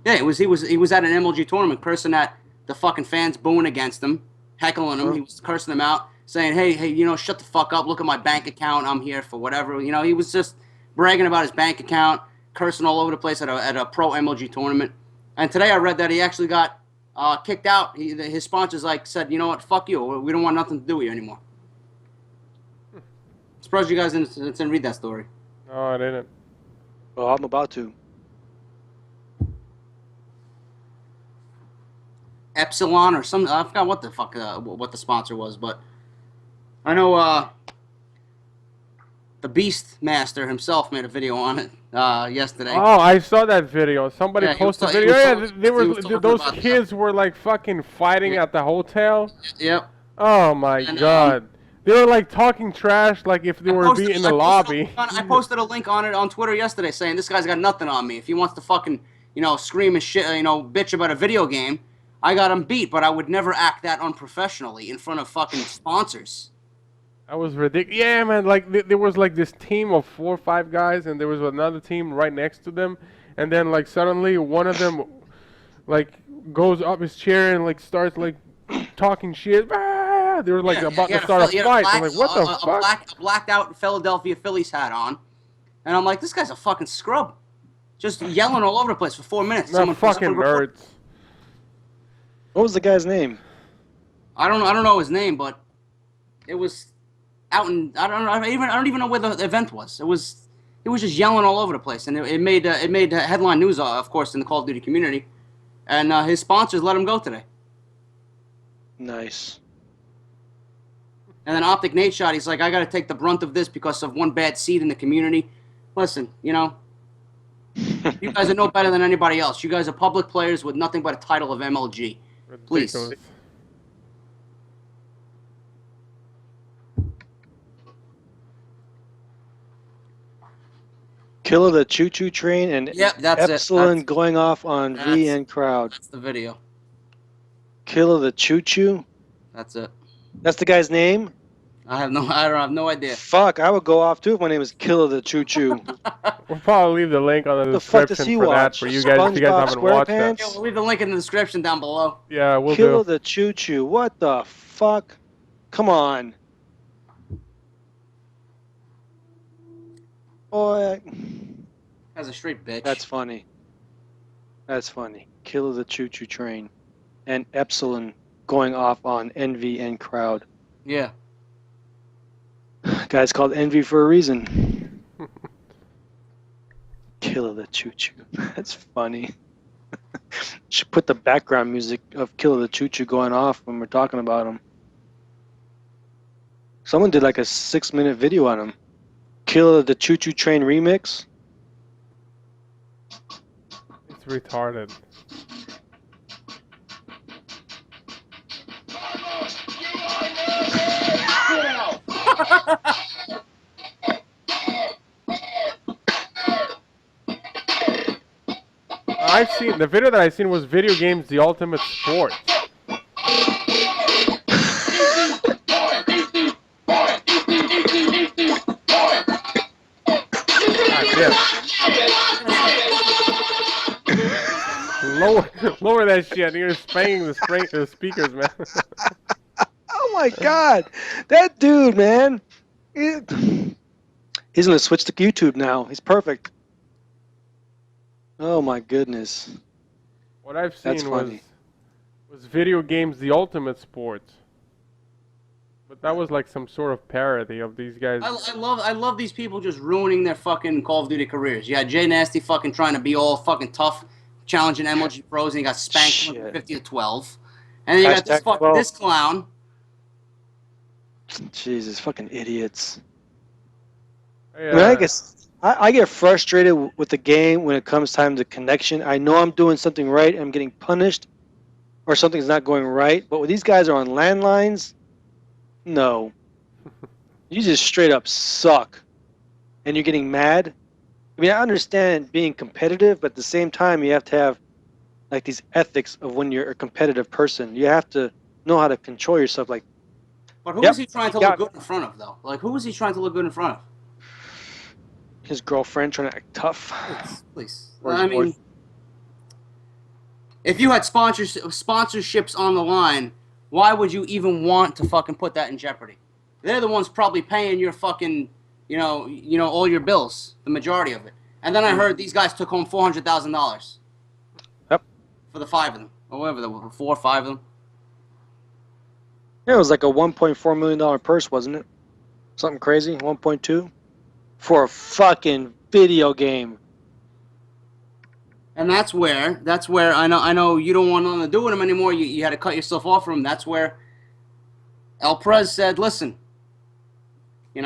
Yeah, he was at an MLG tournament, cursing at the fucking fans, booing against him, heckling him. Huh? He was cursing them out, saying, "Hey, you know, shut the fuck up. Look at my bank account. I'm here for whatever." You know, he was just bragging about his bank account, cursing all over the place at a pro MLG tournament. And today I read that he actually got kicked out. His sponsors said, "You know what? Fuck you. We don't want nothing to do with you anymore." Surprised you guys didn't read that story. No, I didn't. Well, I'm about to. Epsilon or some, I forgot what the fuck what the sponsor was, but I know the Beast Master himself made a video on it yesterday. Oh, I saw that video. Somebody Yeah, he was posted a ta- he video. was Yeah, talking- they he were was talking those about kids were like fucking fighting Yeah. at the hotel. Yep. Oh my And, god. They were like talking trash like if they were in the lobby. I posted a link on it on Twitter yesterday saying this guy's got nothing on me. If he wants to fucking scream and shit, bitch about a video game, I got him beat. But I would never act that unprofessionally in front of fucking sponsors. That was ridiculous. Yeah, man. Like there was like this team of 4 or 5 guys, and there was another team right next to them, and then like suddenly one of them like goes up his chair and like starts like talking shit. Ah! They were like about to start a fight. I'm like, what the fuck? A blacked out Philadelphia Phillies hat on, and I'm like, this guy's a fucking scrub, just yelling all over the place for 4 minutes. Not fucking nerds. What was the guy's name? I don't know his name, but it was out in I don't even know where the event was. It was just yelling all over the place, and it made headline news, of course, in the Call of Duty community, and his sponsors let him go today. Nice. And then Optic Nate Shot, he's like, I got to take the brunt of this because of one bad seed in the community. Listen, you guys are no better than anybody else. You guys are public players with nothing but a title of MLG. Please. Ridiculous. Killer the Choo Choo Train and Yep, that's Epsilon it. going off on that's- VN Crowd. That's the video. Killer the Choo Choo? That's it. That's the guy's name? I don't have no idea. Fuck, I would go off too if my name was Killer the Choo Choo. We'll probably leave the link on the The fuck does description he for that watch? for you guys if you guys SpongeBob haven't watched SquarePants? that. Yeah, we'll leave the link in the description down below. Yeah, we'll Killer do. the Choo Choo. What the fuck? Come on. Boy, That's a straight bitch. that's funny. That's funny. Killer the Choo Choo Train. And Epsilon going off on Envy and Crowd. Yeah. Guy's called Envy for a reason. Killer the Choo Choo. That's funny. Should put the background music of Killer the Choo Choo going off when we're talking about him. Someone did like a 6-minute video on him. Killer the Choo Choo Train remix. It's retarded. I've seen the video that I seen was video games the ultimate sport. Lower that shit. You're spanging the speakers, man. Oh my god! That dude, man! He's gonna switch to YouTube now. He's perfect. Oh my goodness. What I've That's seen funny. was video games the ultimate sport. But that was like some sort of parody of these guys. I love these people just ruining their fucking Call of Duty careers. Yeah, Jay Nasty fucking trying to be all fucking tough, challenging MLG pros, and he got spanked Shit. 50-12. And then you got this Hashtag 12. this clown. Jesus, fucking idiots. Yeah. I mean, I guess I get frustrated with the game when it comes time to connection. I know I'm doing something right and I'm getting punished, or something's not going right. But when these guys are on landlines, no. You just straight up suck. And you're getting mad? I mean, I understand being competitive, but at the same time, you have to have like these ethics of when you're a competitive person. You have to know how to control yourself. Like, But who yep, is he trying to yeah, look good in front of, though? Like, who is he trying to look good in front of? his girlfriend trying to act tough. Please, please. Or his I mean, wife. if you had sponsorships on the line, why would you even want to fucking put that in jeopardy? They're the ones probably paying your fucking, all your bills, the majority of it. And then I heard these guys took home $400,000. Yep. For the 5 of them, or whatever, there were 4 or 5 of them. Yeah, it was like a $1.4 million purse, wasn't it? Something crazy, 1.2 for a fucking video game. And that's where I know you don't want nothing to do with him anymore. You had to cut yourself off from him. That's where El Prez said, "Listen, it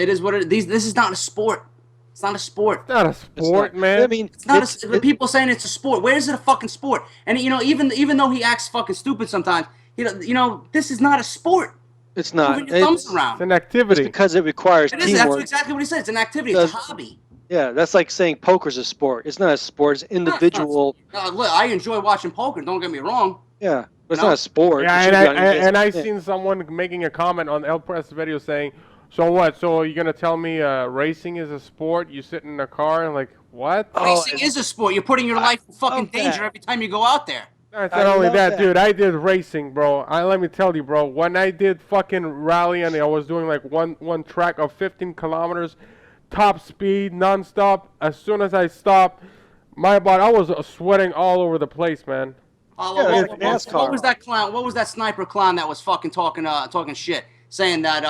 is what it is. This is not a sport. It's not a sport. It's not a sport, man. I mean, It's not the people saying it's a sport. Where is it a fucking sport? And even though he acts fucking stupid sometimes, this is not a sport. it's not. Moving your thumbs It's around. an activity. It's because it requires It is. That's teamwork. exactly what he said. It's an activity. It's a hobby. Yeah, that's like saying poker's a sport. It's not a sport. It's individual. Look, I enjoy watching poker. Don't get me wrong. Yeah, but it's No. not a sport. Yeah, It should be on your and I business. seen someone making a comment on El Press video saying, "So what? So you're gonna tell me racing is a sport? You sit in a car and like what?" Oh, Racing is a sport. You're putting your life in fucking love that. danger every time you go out there. No, it's I not only love that, that. dude. I did racing, bro. Let me tell you, bro. When I did fucking rally and I was doing like one track of 15 kilometers, top speed, non-stop. As soon as I stopped, my body, I was sweating all over the place, man. Yeah, it's NASCAR. What was that clown? What was that sniper clown that was fucking talking shit, saying that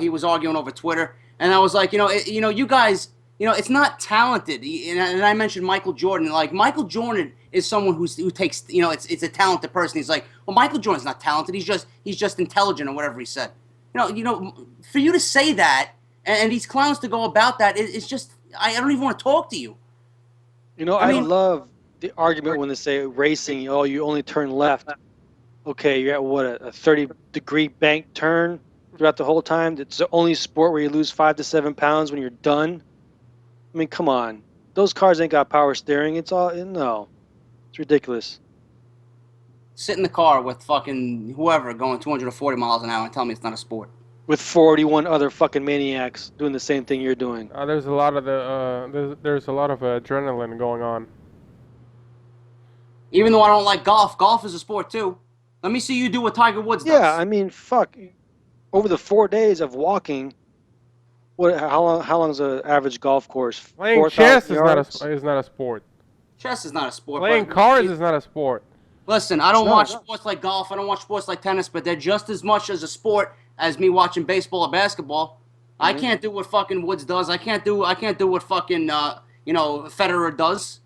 he was arguing over Twitter, and I was like, you guys, it's not talented. And I mentioned Michael Jordan. Like Michael Jordan is someone who takes, it's a talented person. He's like, well, Michael Jordan's not talented. He's just intelligent or whatever he said. For you to say that and these clowns to go about that, it's just I don't even want to talk to you. I mean- love the argument when they say racing, oh, you only turn left. Okay, you're at what, a 30-degree bank turn throughout the whole time? It's the only sport where you lose 5 to 7 pounds when you're done? I mean, come on. Those cars ain't got power steering. No. It's ridiculous. Sit in the car with fucking whoever going 240 miles an hour and tell me it's not a sport. With 41 other fucking maniacs doing the same thing you're doing. There's a lot of there's a lot of adrenaline going on. Even though I don't like golf, golf is a sport too. Let me see you do what Tiger Woods does. Yeah, I mean, fuck. Over the 4 days of walking, how long is an average golf course? Playing 4,000 chess yards? is not a sport. Chess is not a sport. Playing but- cards is not a sport. Listen, I don't It's not. watch sports like golf. I don't watch sports like tennis, but they're just as much as a sport as me watching baseball or basketball. I can't do what fucking Woods does. I can't do what fucking Federer does.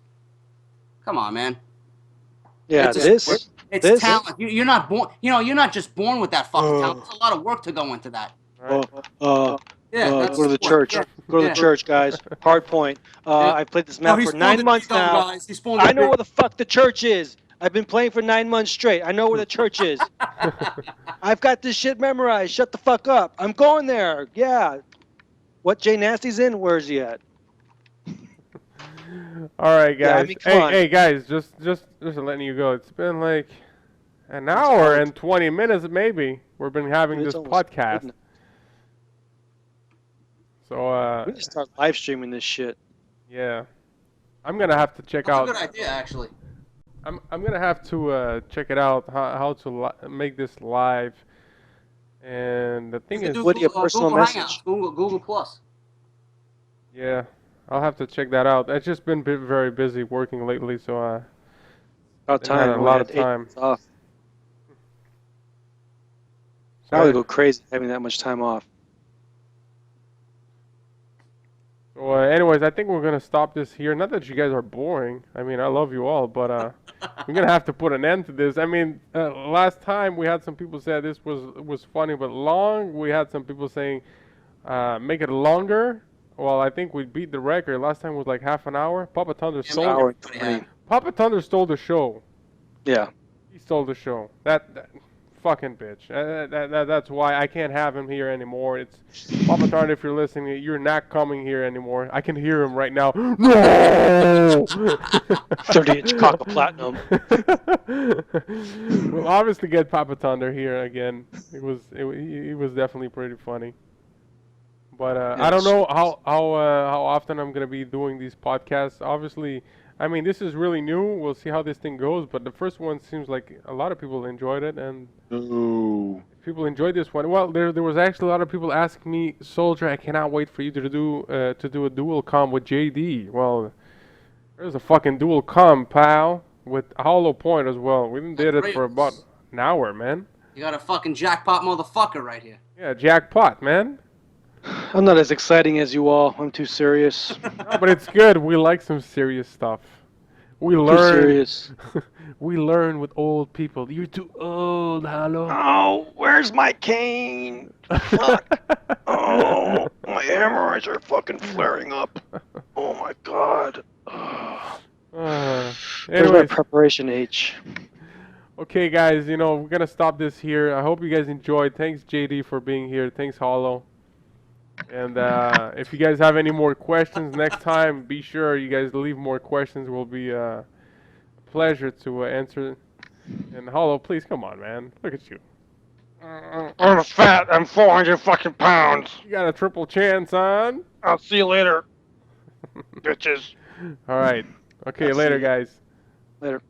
Come on, man. Yeah, It's a this. sport. It's this- talent. You're not born. You're not just born with that fucking talent. There's a lot of work to go into that. Right? Yeah, that's go to the a sport. church. Yeah. Go to Yeah. the church, guys. Hard point. Yeah. I played this No, map he for spawned 9 it months big on, now. guys. He spawned it I know big. where the fuck the church is. I've been playing for 9 months straight. I know where the church is. I've got this shit memorized. Shut the fuck up. I'm going there. Yeah. What Jay Nasty's in? Where is he at? All right, guys. Yeah, I mean, come on. Hey, guys, just letting you go. It's been like an hour and 20 minutes, maybe. We've been having It's this almost podcast. midnight. So, We need to start live streaming this shit. yeah, I'm gonna have to check That's out. a good idea, actually. I'm gonna have to check it out how to make this live. And the thing You is, can do What do you- Google, personal Google message? Hangouts, Google Plus. yeah, I'll have to check that out. I've just been very busy working lately, so About Didn't have time. a we lot had of 8 time. months off. so Now we I- go crazy having that much time off. So, anyways, I think we're gonna stop this here. Not that you guys are boring. I mean, I love you all, but we're gonna have to put an end to this. I mean, last time we had some people say this was funny but long. We had some people saying make it longer. Well, I think we beat the record. Last time was like half an hour. Papa Thunder Yeah, stole. Hour and everybody 20. had- Papa Thunder stole the show. Yeah. He stole the show. That fucking bitch. That's why I can't have him here anymore. It's Papa Tart, if you're listening, you're not coming here anymore. I can hear him right now. No! 30-inch cock of platinum. We'll obviously get Papa Thunder here again. He was definitely pretty funny. But I don't Yes. know how often I'm gonna be doing these podcasts. Obviously, I mean this is really new. We'll see how this thing goes. But the first one seems like a lot of people enjoyed it, and Ooh. people enjoyed this one. Well, there was actually a lot of people asking me, Soldier, I cannot wait for you to do a dual com with JD. Well, there's a fucking dual com, pal, with HollowPoint as well. We did it for about an hour, man. You got a fucking jackpot motherfucker right here. Yeah, jackpot, man. I'm not as exciting as you all. I'm too serious. No, but it's good. We like some serious stuff. We Too learn. serious. We learn with old people. You're too old, Hollow. Oh, where's my cane? Fuck. Oh, my hemorrhoids are fucking flaring up. Oh my god. Where's my Anyways, preparation H? okay, guys. We're gonna stop this here. I hope you guys enjoyed. Thanks, JD, for being here. Thanks, Hollow. And if you guys have any more questions next time, be sure you guys leave more questions. Will be a pleasure to answer. And Hollow, please come on, man. Look at you. I'm fat. I'm 400 fucking pounds. You got a triple chance, son. I'll see you later, bitches. All right. Okay, I'll see later, you. guys. Later.